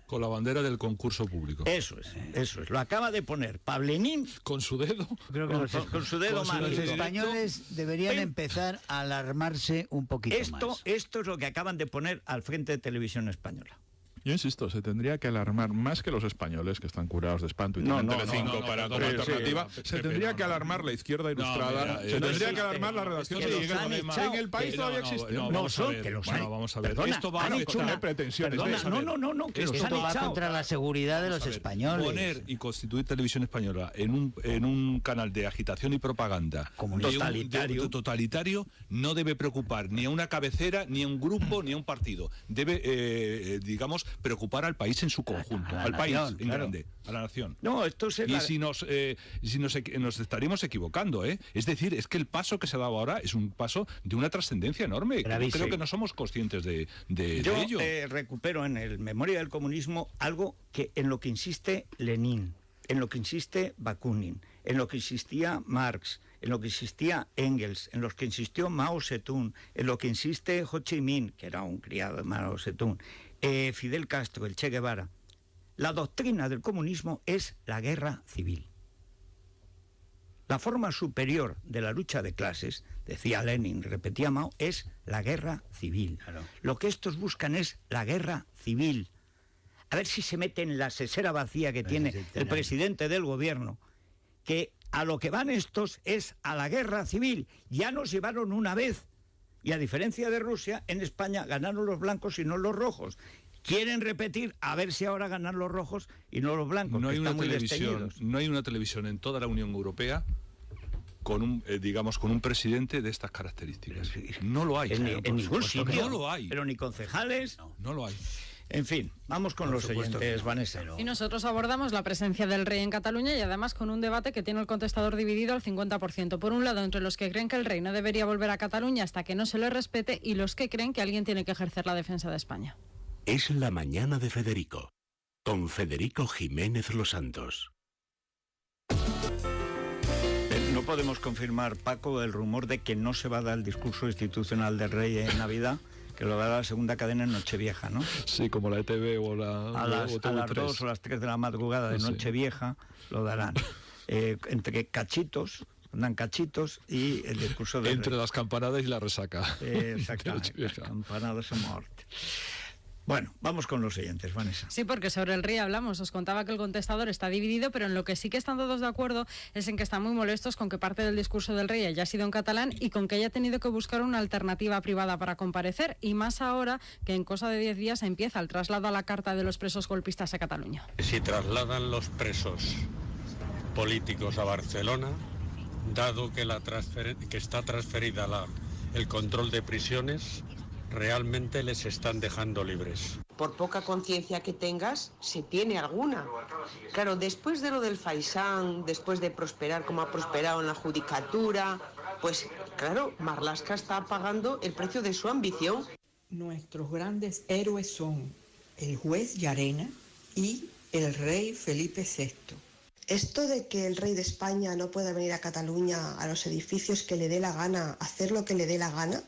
Con la bandera del concurso público. Eso es. Lo acaba de poner Pablenín. Con su dedo. Creo que con su dedo más. Los españoles deberían empezar a alarmarse un poquito más. Esto es lo que acaban de poner al frente de Televisión Española. Yo insisto, se tendría que alarmar más que los españoles, que están curados de espanto y tienen Telecinco para como alternativa. Se tendría que alarmar la izquierda ilustrada, se tendría que alarmar la redacción de en el país todavía existe. Vamos a ver. Esto va a pretensiones. Esto va contra la seguridad de los españoles. Poner y constituir Televisión Española en un canal de agitación y propaganda totalitario no debe preocupar ni a una cabecera, ni a un grupo, ni a un partido. Debe, preocupar al país en su conjunto, al país en grande, a la nación. No, esto y si nos estaríamos equivocando, es decir, es que el paso que se ha dado ahora es un paso de una trascendencia enorme. Creo que no somos conscientes de ello. Yo recupero en el Memoria del Comunismo algo que en lo que insiste Lenin, en lo que insiste Bakunin, en lo que insistía Marx, en lo que insistía Engels, en lo que insistió Mao Zedong, en lo que insiste Ho Chi Minh, que era un criado de Mao Zedong, Fidel Castro, el Che Guevara. La doctrina del comunismo es la guerra civil. La forma superior de la lucha de clases, decía Lenin, repetía Mao, es la guerra civil. Claro. Lo que estos buscan es la guerra civil. A ver si se mete en la sesera vacía que tiene el presidente del gobierno, que a lo que van estos es a la guerra civil. Ya nos llevaron una vez. Y a diferencia de Rusia, en España ganaron los blancos y no los rojos. Quieren repetir, a ver si ahora ganan los rojos y no los blancos. No hay una televisión en toda la Unión Europea con un presidente de estas características. No lo hay. En ningún sitio. No lo hay. Pero ni concejales. No lo hay. En fin, vamos con los oyentes, Vanessa. Y nosotros abordamos la presencia del rey en Cataluña y además con un debate que tiene el contestador dividido al 50%. Por un lado, entre los que creen que el rey no debería volver a Cataluña hasta que no se le respete y los que creen que alguien tiene que ejercer la defensa de España. Es la mañana de Federico, con Federico Jiménez Los Santos. No podemos confirmar, Paco, el rumor de que no se va a dar el discurso institucional del rey en Navidad, que lo dará la segunda cadena en Nochevieja, ¿no? Sí, como la ETV o la... A las 2 o las 3 de la madrugada de Nochevieja lo darán. Entre cachitos, dan cachitos y el discurso del Entre rey. Las campanadas y la resaca. Exactamente, las campanadas a muerte. Bueno, vamos con los oyentes, Vanessa. Sí, porque sobre el rey hablamos. Os contaba que el contestador está dividido, pero en lo que sí que están todos de acuerdo es en que están muy molestos con que parte del discurso del rey haya sido en catalán y con que haya tenido que buscar una alternativa privada para comparecer, y más ahora que en cosa de 10 días empieza el traslado a la carta de los presos golpistas a Cataluña. Si trasladan los presos políticos a Barcelona, dado que, que está transferida el control de prisiones, realmente les están dejando libres. Por poca conciencia que tengas, se tiene alguna. Claro, después de lo del Faisán, después de prosperar como ha prosperado en la judicatura, pues claro, Marlaska está pagando el precio de su ambición. Nuestros grandes héroes son el juez Llarena y el rey Felipe VI. Esto de que el rey de España no pueda venir a Cataluña, a los edificios que le dé la gana, hacer lo que le dé la gana,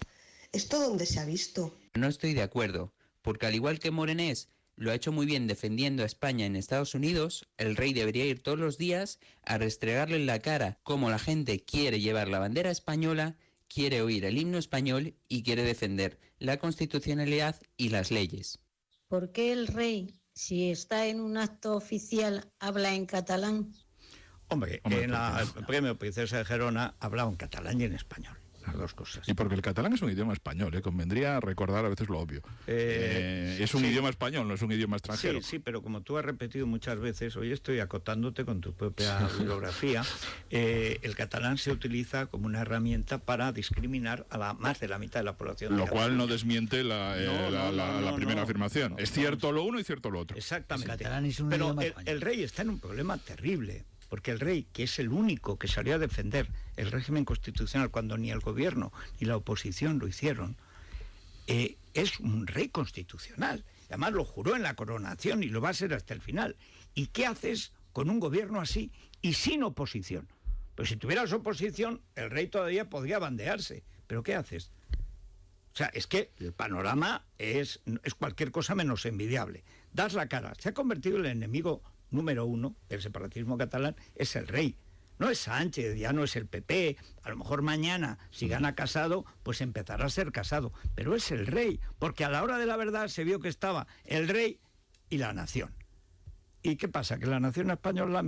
¿esto dónde se ha visto? No estoy de acuerdo, porque al igual que Morenés lo ha hecho muy bien defendiendo a España en Estados Unidos, el rey debería ir todos los días a restregarle en la cara cómo la gente quiere llevar la bandera española, quiere oír el himno español y quiere defender la constitucionalidad y las leyes. ¿Por qué el rey, si está en un acto oficial, habla en catalán? Hombre, en el premio Princesa de Gerona hablaba en catalán y en español. las dos cosas. Y porque el catalán es un idioma español, convendría recordar a veces lo obvio. Es un idioma español, no es un idioma extranjero. Sí, pero como tú has repetido muchas veces, hoy estoy acotándote con tu propia bibliografía, el catalán se utiliza como una herramienta para discriminar a más de la mitad de la población. Lo cual no desmiente la primera afirmación. Es cierto lo uno y cierto lo otro. Exactamente. El catalán es un pero idioma el rey está en un problema terrible. Porque el rey, que es el único que salió a defender el régimen constitucional cuando ni el gobierno ni la oposición lo hicieron, es un rey constitucional. Además lo juró en la coronación y lo va a ser hasta el final. ¿Y qué haces con un gobierno así y sin oposición? Pues si tuvieras oposición, el rey todavía podría bandearse. ¿Pero qué haces? O sea, es que el panorama es cualquier cosa menos envidiable. Das la cara. Se ha convertido en el enemigo número uno del separatismo catalán, es el rey. No es Sánchez, ya no es el PP. A lo mejor mañana, si gana Casado, pues empezará a ser Casado. Pero es el rey, porque a la hora de la verdad se vio que estaba el rey y la nación. ¿Y qué pasa? Que la nación española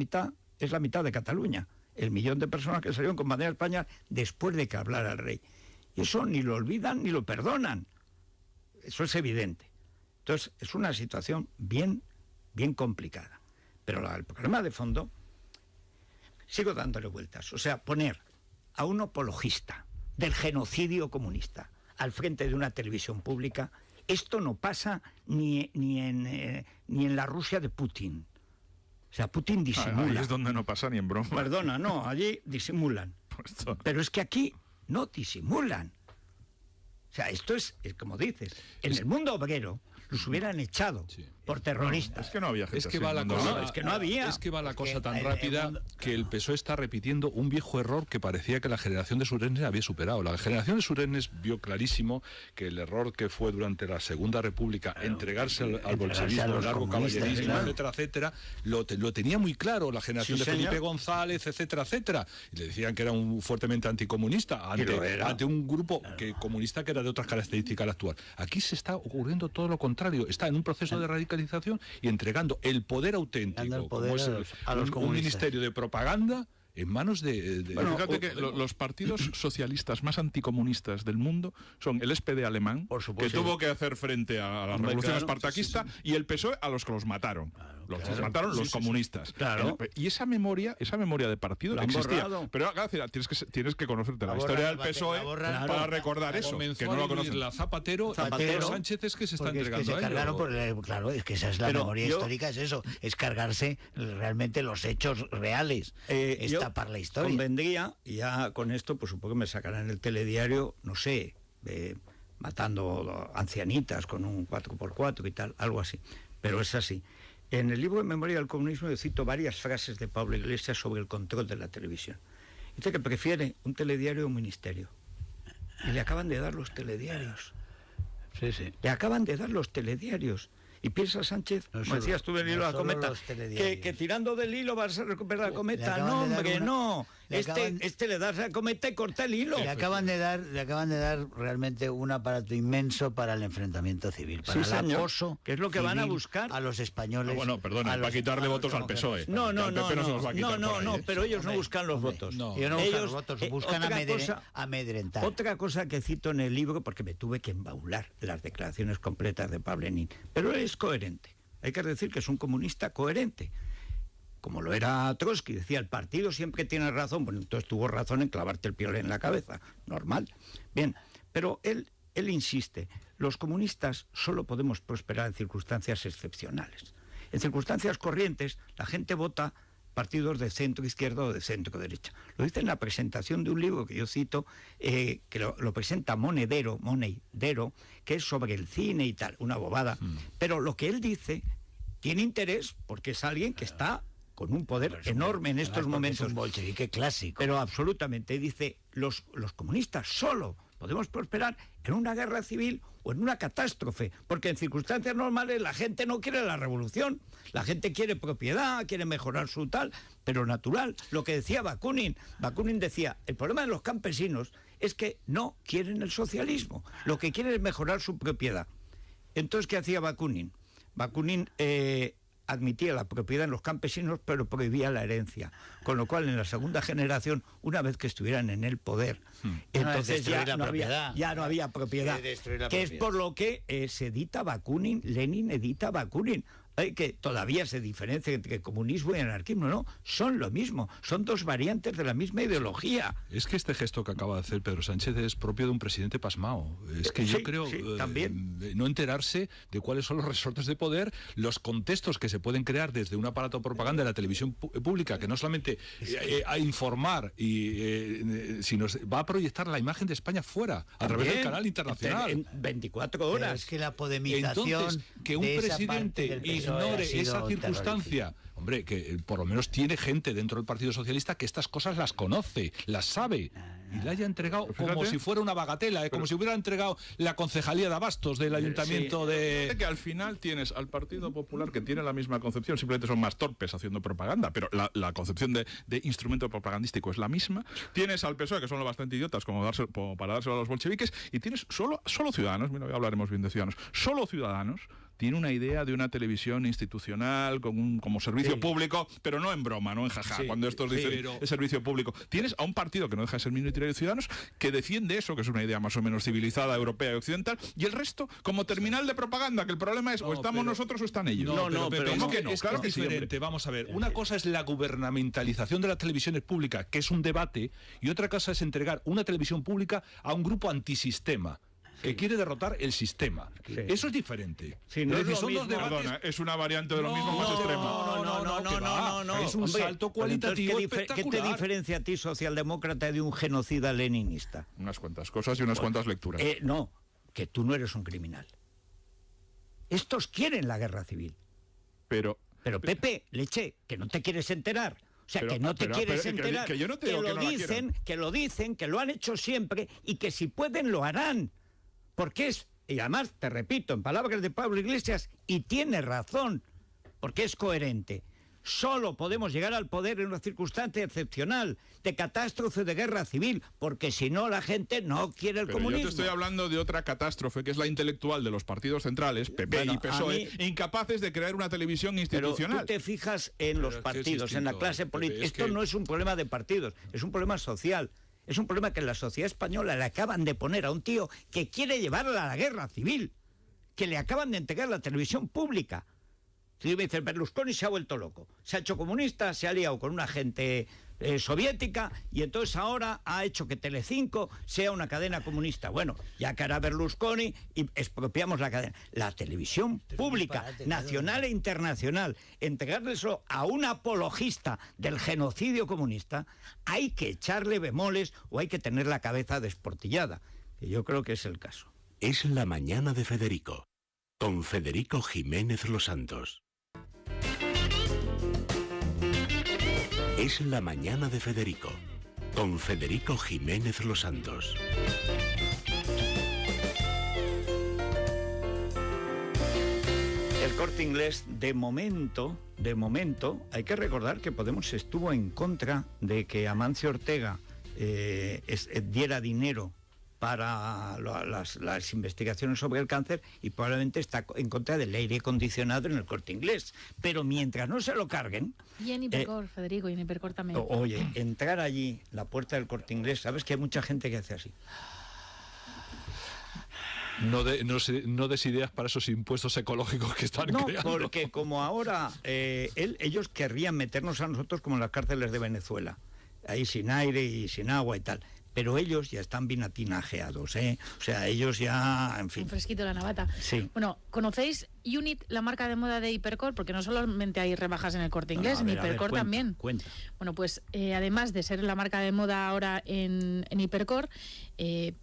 es la mitad de Cataluña. El millón de personas que salieron con bandera española después de que hablara el rey. Y eso ni lo olvidan ni lo perdonan. Eso es evidente. Entonces, es una situación bien complicada. Pero el problema de fondo, sigo dándole vueltas. O sea, poner a un apologista del genocidio comunista al frente de una televisión pública, esto no pasa ni en la Rusia de Putin. O sea, Putin disimula. Ahí es donde no pasa ni en broma. Perdona, no, allí disimulan. Pero es que aquí no disimulan. O sea, esto es como dices, en el mundo obrero los hubieran echado por terroristas. Es que no había gente. Es que va la cosa tan rápida que el PSOE está repitiendo un viejo error que parecía que la generación de Suresnes había superado. La generación de Suresnes vio clarísimo que el error que fue durante la Segunda República entregarse al bolchevismo, al largo caballerismo, etcétera, lo tenía muy claro la generación de Felipe González, etcétera. Y le decían que era un fuertemente anticomunista ante un grupo comunista que era de otras características al actual. Aquí se está ocurriendo todo lo contrario. Está en un proceso de radicalización y entregando el poder auténtico, como es un ministerio de propaganda, en manos de... Bueno, fíjate que los partidos socialistas más anticomunistas del mundo son el SPD alemán, que tuvo que hacer frente a la revolución espartaquista, y el PSOE a los que los mataron. Los mataron los comunistas. Claro. Y esa memoria de partido existía. Pero tienes que conocerte la historia del PSOE para recordar eso, que no lo conocen. La Zapatero Sánchez es que se está entregando a ello. Claro, es que esa es la memoria histórica, es eso, es cargarse realmente los hechos reales. Tapar la historia. Convendría, y ya con esto, pues supongo que me sacarán el telediario, no sé, matando ancianitas con un 4x4 y tal, algo así. Pero es así. En el libro de Memoria del Comunismo yo cito varias frases de Pablo Iglesias sobre el control de la televisión. Dice que prefiere un telediario a un ministerio. Y le acaban de dar los telediarios. Sí. Le acaban de dar los telediarios. Y piensa Sánchez, como decías tú del hilo de la cometa, que tirando del hilo vas a recuperar la cometa. No, hombre, no. Le das la cometa y corta el hilo. Le acaban de dar realmente un aparato inmenso para el enfrentamiento civil, para el acoso, que es lo que van a buscar a los españoles. Perdona, para quitarle votos al PSOE. No, pero ellos no buscan los votos. Ellos no buscan los votos, buscan amedrentar. Otra cosa que cito en el libro, porque me tuve que embaular las declaraciones completas de Pablo Lenin, pero es coherente. Hay que decir que es un comunista coherente. Como lo era Trotsky, decía, el partido siempre tiene razón. Bueno, entonces tuvo razón en clavarte el piolín en la cabeza. Normal. Bien, pero él insiste, los comunistas solo podemos prosperar en circunstancias excepcionales. En circunstancias corrientes, la gente vota partidos de centro izquierda o de centro derecha. Lo dice en la presentación de un libro que yo cito, que lo presenta Monedero, que es sobre el cine y tal, una bobada. Pero lo que él dice tiene interés porque es alguien que está con un poder enorme en estos momentos. Es un bolchevique clásico. Pero absolutamente, dice, los comunistas solo podemos prosperar en una guerra civil o en una catástrofe, porque en circunstancias normales la gente no quiere la revolución, la gente quiere propiedad, quiere mejorar su tal, pero natural. Lo que decía Bakunin decía, el problema de los campesinos es que no quieren el socialismo, lo que quieren es mejorar su propiedad. Entonces, ¿qué hacía Bakunin? Bakunin admitía la propiedad en los campesinos, pero prohibía la herencia. Con lo cual, en la segunda generación, una vez que estuvieran en el poder, entonces ya no había propiedad. Que es por lo que se edita Bakunin, Lenin edita Bakunin. Que todavía se diferencia entre comunismo y anarquismo, no, son lo mismo, son dos variantes de la misma ideología. Es que este gesto que acaba de hacer Pedro Sánchez es propio de un presidente pasmao. Es que yo creo no enterarse de cuáles son los resortes de poder, los contextos que se pueden crear desde un aparato de propaganda de la televisión pública, que no solamente a informar, sino va a proyectar la imagen de España fuera, a través del canal internacional. En 24 horas. Pero es que la podemización. Entonces, que un presidente ignore esa circunstancia, hombre, que por lo menos tiene gente dentro del Partido Socialista que estas cosas las conoce, las sabe, y la haya entregado como si fuera una bagatela, como si hubiera entregado la concejalía de Abastos del ayuntamiento de... Fíjate que al final tienes al Partido Popular, que tiene la misma concepción, simplemente son más torpes haciendo propaganda, pero la concepción de instrumento propagandístico es la misma. Tienes al PSOE, que son lo bastante idiotas como para dárselo a los bolcheviques, y tienes solo Ciudadanos, mira, ya hablaremos bien de Ciudadanos, solo Ciudadanos tiene una idea de una televisión institucional como servicio público, pero no en broma, no en jaja, cuando estos dicen es servicio público. Tienes a un partido que no deja de ser minoritario de Ciudadanos, que defiende eso, que es una idea más o menos civilizada, europea y occidental, y el resto como terminal de propaganda, que el problema es o estamos nosotros o están ellos. Pero ¿cómo que no? Es claro que es diferente. Vamos a ver, una cosa es la gubernamentalización de las televisiones públicas, que es un debate, y otra cosa es entregar una televisión pública a un grupo antisistema, que quiere derrotar el sistema. Eso es diferente. Es una variante de lo mismo más extrema. No. Es un salto cualitativo espectacular. ¿Qué te diferencia a ti, socialdemócrata, de un genocida leninista? Unas cuantas cosas y unas cuantas lecturas. No, que tú no eres un criminal. Estos quieren la guerra civil. Pero Pepe, leche, que no te quieres enterar. O sea, que no te quieres enterar. Que yo no te digo que lo dicen, que lo han hecho siempre y que si pueden lo harán. Porque y además, te repito, en palabras de Pablo Iglesias, y tiene razón, porque es coherente, solo podemos llegar al poder en una circunstancia excepcional, de catástrofe de guerra civil, porque si no la gente no quiere el comunismo. Yo te estoy hablando de otra catástrofe, que es la intelectual de los partidos centrales, PP y PSOE, incapaces de crear una televisión institucional. Pero tú te fijas en los partidos, en la clase política. Esto no es un problema de partidos, es un problema social. Es un problema que en la sociedad española le acaban de poner a un tío que quiere llevarla a la guerra civil, que le acaban de entregar la televisión pública. Si me dicen, Berlusconi se ha vuelto loco, se ha hecho comunista, se ha liado con una gente soviética y entonces ahora ha hecho que Telecinco sea una cadena comunista. Bueno, ya que hará Berlusconi y expropiamos la cadena. La televisión pública, nacional e internacional, entregárselo a un apologista del genocidio comunista, hay que echarle bemoles o hay que tener la cabeza desportillada, que yo creo que es el caso. Es la mañana de Federico, con Federico Jiménez Los Santos. Es la mañana de Federico, con Federico Jiménez Los Santos. El Corte Inglés, de momento, hay que recordar que Podemos estuvo en contra de que Amancio Ortega diera dinero para las investigaciones sobre el cáncer y probablemente está en contra del aire acondicionado en el Corte Inglés. Pero mientras no se lo carguen... Y en Hipercor, Federico, y en Hipercor también. Oye, entrar allí, la puerta del Corte Inglés, ¿sabes que hay mucha gente que hace así? No des ideas para esos impuestos ecológicos que están creando. No, porque como ahora ellos querrían meternos a nosotros como en las cárceles de Venezuela, ahí sin aire y sin agua y tal. Pero ellos ya están bien atinajeados, ¿eh? O sea, ellos ya, en fin... Un fresquito la navata. Sí. Bueno, ¿conocéis Unit, la marca de moda de Hipercor? Porque no solamente hay rebajas en el Corte Inglés, en Hipercor también. Cuenta. Bueno, pues además de ser la marca de moda ahora en Hipercor,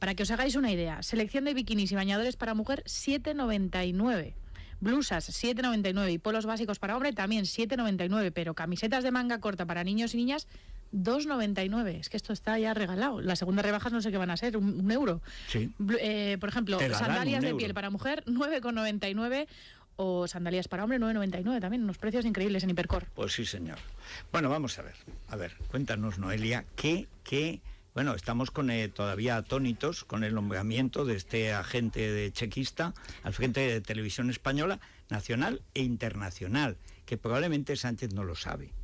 para que os hagáis una idea, selección de bikinis y bañadores para mujer, 7,99. Blusas, 7,99. Y polos básicos para hombre, también 7,99. Pero camisetas de manga corta para niños y niñas, 2,99. Es que esto está ya regalado. Las segundas rebajas no sé qué van a ser, un euro. Sí. Por ejemplo, sandalias de piel para mujer, 9,99. O sandalias para hombre, 9,99 también. Unos precios increíbles en Hipercor. Pues sí, señor. Bueno, vamos a ver. Cuéntanos, Noelia, bueno, estamos todavía atónitos con el nombramiento de este agente chequista al frente de Televisión Española, nacional e internacional, que probablemente Sánchez no lo sabe.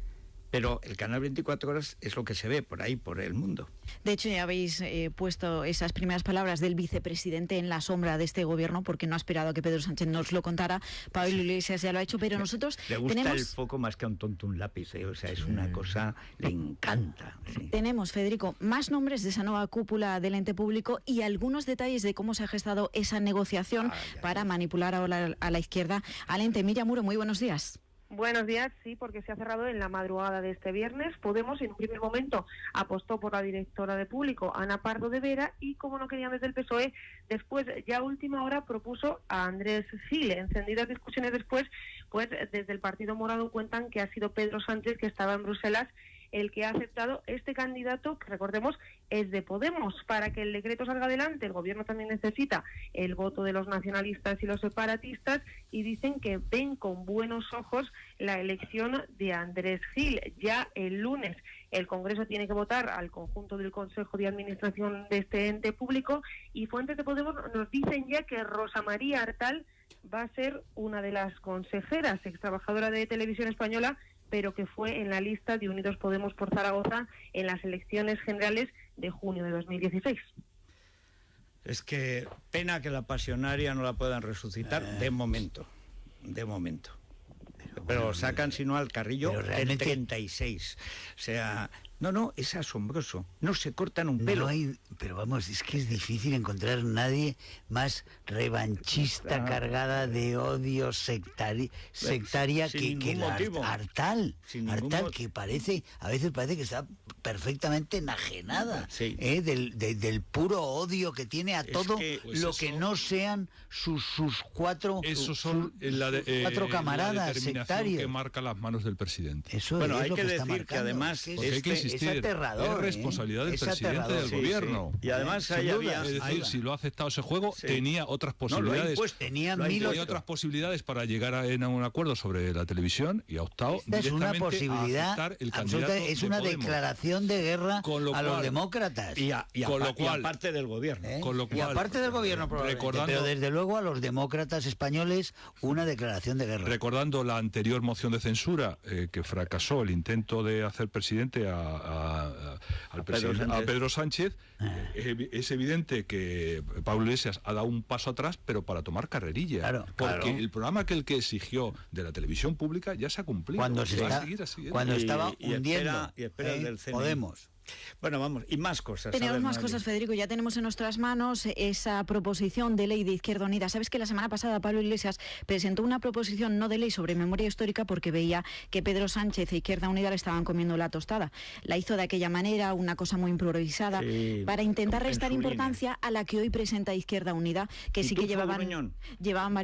Pero el canal 24 horas es lo que se ve por ahí, por el mundo. De hecho, ya habéis puesto esas primeras palabras del vicepresidente en la sombra de este gobierno, porque no ha esperado a que Pedro Sánchez nos lo contara. Pablo Iglesias ya lo ha hecho, pero nosotros le gusta el foco más que a un tonto un lápiz, o sea, es una cosa, le encanta. Sí. Tenemos, Federico, más nombres de esa nueva cúpula del ente público y algunos detalles de cómo se ha gestado esa negociación para manipular ahora a la izquierda al ente. Miriam Muro, muy buenos días. Buenos días, sí, porque se ha cerrado en la madrugada de este viernes. Podemos, en un primer momento, apostó por la directora de público, Ana Pardo de Vera, y como no querían desde el PSOE, después, ya a última hora, propuso a Andrés Gil. Encendidas discusiones después, pues desde el Partido Morado cuentan que ha sido Pedro Sánchez, que estaba en Bruselas, el que ha aceptado este candidato, que recordemos es de Podemos. Para que el decreto salga adelante, el gobierno también necesita el voto de los nacionalistas y los separatistas, y dicen que ven con buenos ojos la elección de Andrés Gil. Ya el lunes el Congreso tiene que votar al conjunto del Consejo de Administración de este ente público, y fuentes de Podemos nos dicen ya que Rosa María Artal va a ser una de las consejeras, extrabajadora de Televisión Española, pero que fue en la lista de Unidos Podemos por Zaragoza en las elecciones generales de junio de 2016. Es que pena que la pasionaria no la puedan resucitar de momento. Pero sacan sino al Carrillo el 36. O sea, no, es asombroso. No se cortan un pelo. No hay, pero vamos, es que es difícil encontrar nadie más revanchista, cargada de odio sectaria que la Artal. Artal, que a veces parece que está perfectamente enajenada del puro odio que tiene a todo lo que no sean sus cuatro cuatro camaradas sectarios. Que marca las manos del presidente. Eso bueno, hay que decir que además es aterrador, es responsabilidad del presidente del gobierno. Y además es decir, si lo ha aceptado ese juego, tenía otras posibilidades. Tenía otras posibilidades para llegar a un acuerdo sobre la televisión, y ha optado directamente a aceptar el candidato. Es una declaración de guerra a los demócratas. Y aparte del gobierno. Y aparte del gobierno, probablemente. Pero desde luego a los demócratas españoles una declaración de guerra. Recordando la anterior moción de censura que fracasó, el intento de hacer presidente a Pedro Sánchez, es evidente que Pablo Iglesias ha dado un paso atrás, pero para tomar carrerilla. Porque el programa que exigió de la televisión pública ya se ha cumplido. Cuando estaba hundiendo Podemos. Bueno, vamos, y más cosas. Tenemos más cosas, Federico. Ya tenemos en nuestras manos esa proposición de ley de Izquierda Unida. Sabes que la semana pasada Pablo Iglesias presentó una proposición no de ley sobre memoria histórica porque veía que Pedro Sánchez e Izquierda Unida le estaban comiendo la tostada. La hizo de aquella manera, una cosa muy improvisada, para intentar restar importancia a la que hoy presenta Izquierda Unida, que sí que llevaban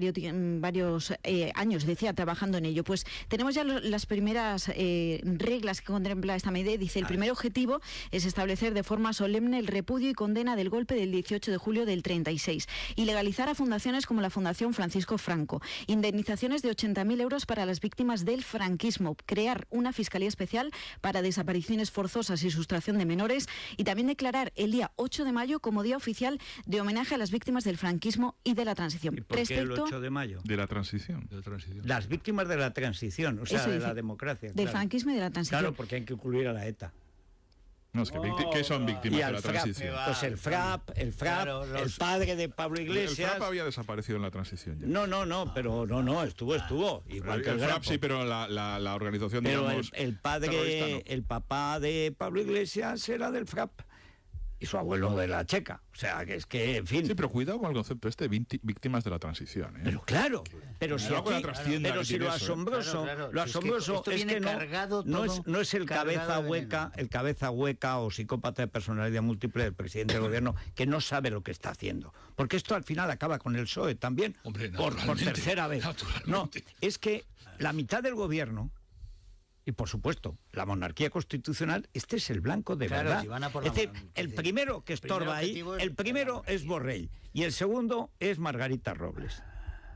varios años, decía, trabajando en ello. Pues tenemos ya las primeras reglas que contempla esta medida. Dice, el primer objetivo es establecer de forma solemne el repudio y condena del golpe del 18 de julio del 36 y legalizar a fundaciones como la Fundación Francisco Franco, indemnizaciones de 80.000 euros para las víctimas del franquismo, crear una fiscalía especial para desapariciones forzosas y sustracción de menores, y también declarar el día 8 de mayo como día oficial de homenaje a las víctimas del franquismo y de la transición. ¿Y por qué el 8 de mayo? De la transición. Las víctimas de la transición, o sea, de la democracia. Del franquismo y de la transición. Claro, porque hay que incluir a la ETA. No, es que ¿qué son víctimas de la transición? Pues el FRAP, el padre de Pablo Iglesias. El FRAP había desaparecido en la transición ya. No, pero estuvo. Igual que el FRAP sí, pero la organización, pero digamos, el papá de Pablo Iglesias era del FRAP. Y su abuelo de la Checa. O sea, que es que, en fin... Sí, pero cuidado con el concepto víctimas de la transición. Pero claro, pero si lo asombroso, es que no es el cabeza hueca o psicópata de personalidad múltiple del presidente del gobierno, que no sabe lo que está haciendo. Porque esto al final acaba con el PSOE también, por tercera vez. No, es que la mitad del gobierno, y por supuesto, la monarquía constitucional, este es el blanco de verdad. Es decir, el primero que estorba ahí, el primero es Borrell y el segundo es Margarita Robles.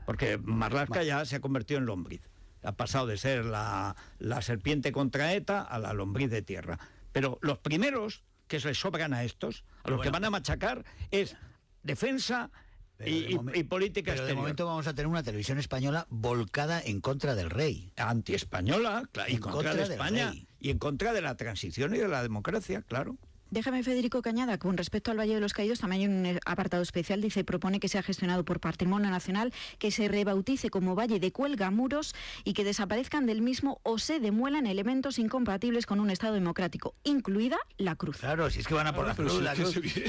Porque Marlaska ya se ha convertido en lombriz. Ha pasado de ser la serpiente contra ETA a la lombriz de tierra. Pero los primeros que les sobran a estos, a los que van a machacar, es defensa, y política exterior. Pero de momento vamos a tener una televisión española volcada en contra del rey. Anti-española, claro, y contra de España. Y en contra de la transición y de la democracia, claro. Déjame, Federico, que añada, con respecto al Valle de los Caídos, también hay un apartado especial, dice, propone que sea gestionado por Patrimonio Nacional, que se rebautice como Valle de Cuelgamuros y que desaparezcan del mismo o se demuelan elementos incompatibles con un Estado democrático, incluida la cruz. Claro, si es que van a por la cruz,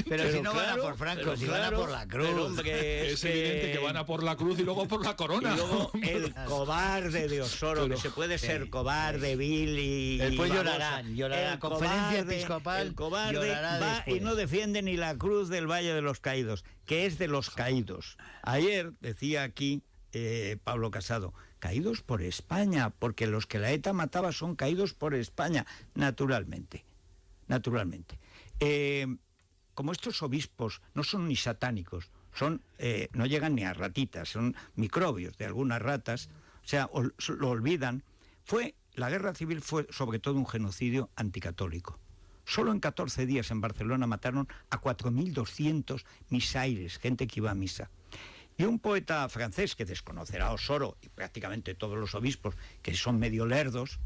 pero si no van a por Franco, si van a por la cruz. Hombre, es evidente que van a por la cruz y luego por la corona. Y luego el cobarde de Osoro, que se puede ser cobarde, vil y... Después llorarán, conferencia episcopal, el cobarde va y no defiende ni la cruz del Valle de los Caídos, que es de los caídos. Ayer decía aquí Pablo Casado, caídos por España, porque los que la ETA mataba son caídos por España, naturalmente. Como estos obispos no son ni satánicos, no llegan ni a ratitas, son microbios de algunas ratas, o sea, lo olvidan. La guerra civil fue sobre todo un genocidio anticatólico. Solo en 14 días en Barcelona mataron a 4.200 misaires, gente que iba a misa. Y un poeta francés que desconocerá a Osoro y prácticamente todos los obispos, que son medio lerdos,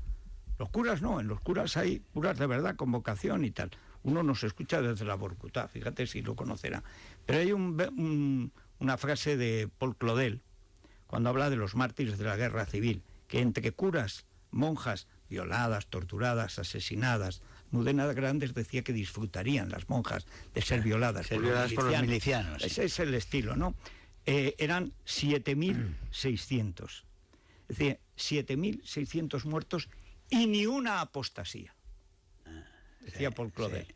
los curas no, en los curas hay curas de verdad con vocación y tal. Uno nos escucha desde la Vorkutá, fíjate si lo conocerá. Pero hay una frase de Paul Claudel, cuando habla de los mártires de la guerra civil, que entre curas, monjas, violadas, torturadas, asesinadas, Mudena Grandes decía que disfrutarían las monjas de ser violadas, por los milicianos. Ese es el estilo, ¿no? Eran 7.600. Es decir, 7.600 muertos y ni una apostasía. Decía Paul Claudel.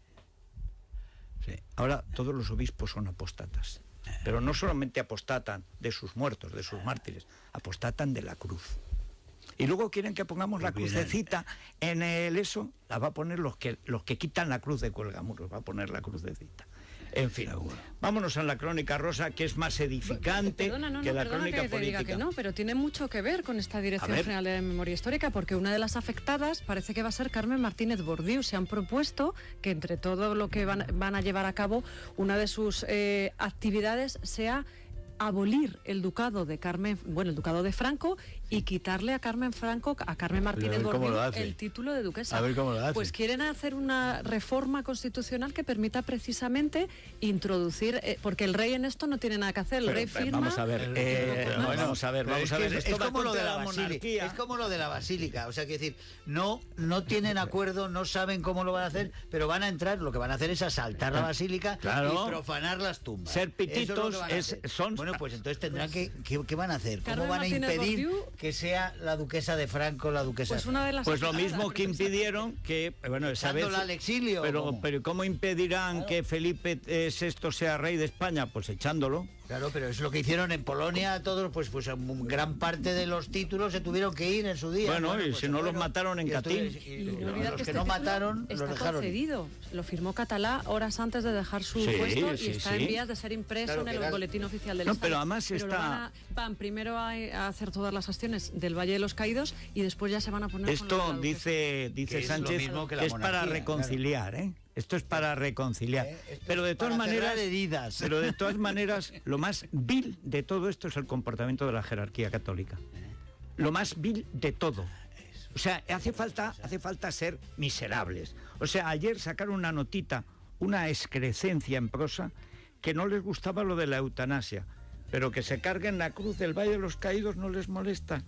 Sí. Ahora todos los obispos son apóstatas. Pero no solamente apostatan de sus muertos, de sus mártires, apostatan de la cruz. Y luego quieren que pongamos la crucecita en eso, la va a poner los que quitan la cruz de Cuelgamuros, va a poner la crucecita. En fin, vámonos a la crónica rosa, que es más edificante que la crónica política. Diga que no, pero tiene mucho que ver con esta Dirección General de Memoria Histórica, porque una de las afectadas parece que va a ser Carmen Martínez Bordiú. Se han propuesto que entre todo lo que van a llevar a cabo, una de sus actividades sea abolir el ducado de Franco y quitarle a Carmen Martínez Bordiú el título de duquesa. A ver cómo lo hace. Pues quieren hacer una reforma constitucional que permita precisamente introducir, porque el rey en esto no tiene nada que hacer, el rey firma. Vamos a ver, es como lo de la basílica. Es como lo de la basílica, o sea, que decir, no tienen acuerdo, no saben cómo lo van a hacer, pero van a entrar, lo que van a hacer es asaltar la basílica y profanar las tumbas. Ser pititos son. Bueno, pues entonces tendrán ¿qué van a hacer? ¿Cómo van a impedir que sea la duquesa de Franco la duquesa? Pues lo mismo que impidieron que, esa vez, al exilio. Pero ¿cómo impedirán que Felipe VI sea rey de España? Pues echándolo. Claro, pero es lo que hicieron en Polonia, todos, pues gran parte de los títulos se tuvieron que ir en su día. Bueno, y si no los mataron en Catín. Y no los que no mataron, los dejaron. Está concedido. Lo firmó Catalá horas antes de dejar su puesto y está en vías de ser impreso en el boletín oficial del Estado. Pero además van primero a hacer todas las acciones del Valle de los Caídos y después ya se van a poner. Esto dice Sánchez que es para reconciliar, ¿eh? Esto es para reconciliar. Pero de todas maneras, lo más vil de todo esto es el comportamiento de la jerarquía católica. Lo más vil de todo. O sea, hace falta ser miserables. O sea, ayer sacaron una notita, una excrescencia en prosa, que no les gustaba lo de la eutanasia, pero que se carguen la cruz del Valle de los Caídos no les molesta.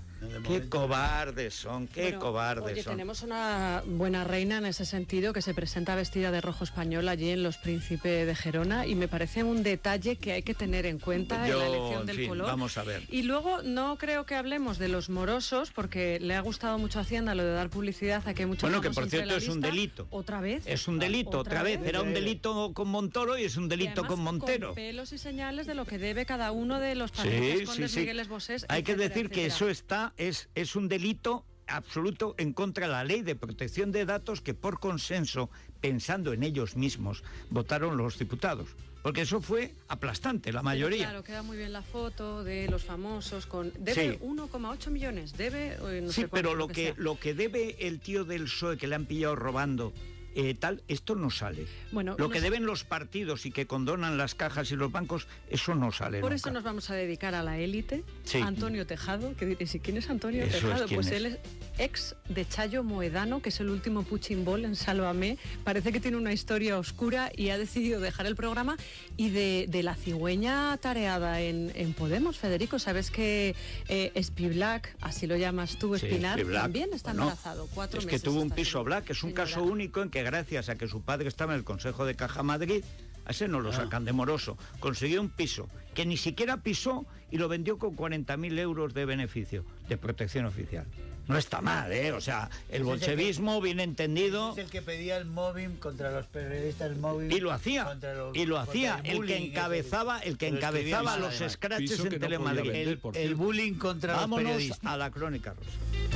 Qué cobardes son, cobardes son. Tenemos una buena reina en ese sentido, que se presenta vestida de rojo español allí en Los Príncipes de Gerona, y me parece un detalle que hay que tener en cuenta en la elección del color. Vamos a ver. Y luego no creo que hablemos de los morosos, porque le ha gustado mucho a Hacienda lo de dar publicidad a que muchos que por cierto es un delito. ¿Otra vez? Es un delito, otra vez. Era un delito con Montoro y es un delito además, con Montero. Con pelos y señales de lo que debe cada uno de los patricios, condes, Migueles Bosés. Hay que decir que eso es un delito absoluto en contra de la ley de protección de datos que por consenso, pensando en ellos mismos, votaron los diputados. Porque eso fue aplastante, la mayoría. Claro, queda muy bien la foto de los famosos con... Debe 1,8 millones, debe... No sé pero lo que debe el tío del PSOE que le han pillado robando tal, esto no sale. Bueno, lo que deben los partidos y que condonan las cajas y los bancos, eso no sale Por nunca. eso nos vamos a dedicar a la élite. Sí. Antonio Tejado, que diréis, ¿y quién es Antonio Eso Tejado? es, ¿quién Pues es? él es ex de Chayo Moedano, que es el último punching ball en Sálvame. Parece que tiene una historia oscura y ha decidido dejar el programa. Y de la cigüeña tareada en Podemos, Federico, ¿sabes que Spiblack, así lo llamas tú, Sí, Espinar, Spiblack, también está embarazado? 4 es meses. que tuvo un está piso Black, es un caso único en que gracias a que su padre estaba en el Consejo de Caja Madrid, a ese no lo sacan de moroso, consiguió un piso que ni siquiera pisó y lo vendió con 40.000 euros de beneficio, de protección oficial. No está mal, ¿eh? O sea, el bolchevismo, bien entendido... Es el que pedía el mobbing contra los periodistas, el mobbing... Y lo hacía, el que encabezaba los scratches en Telemadrid. El bullying contra los periodistas. Vámonos a la Crónica Rosa.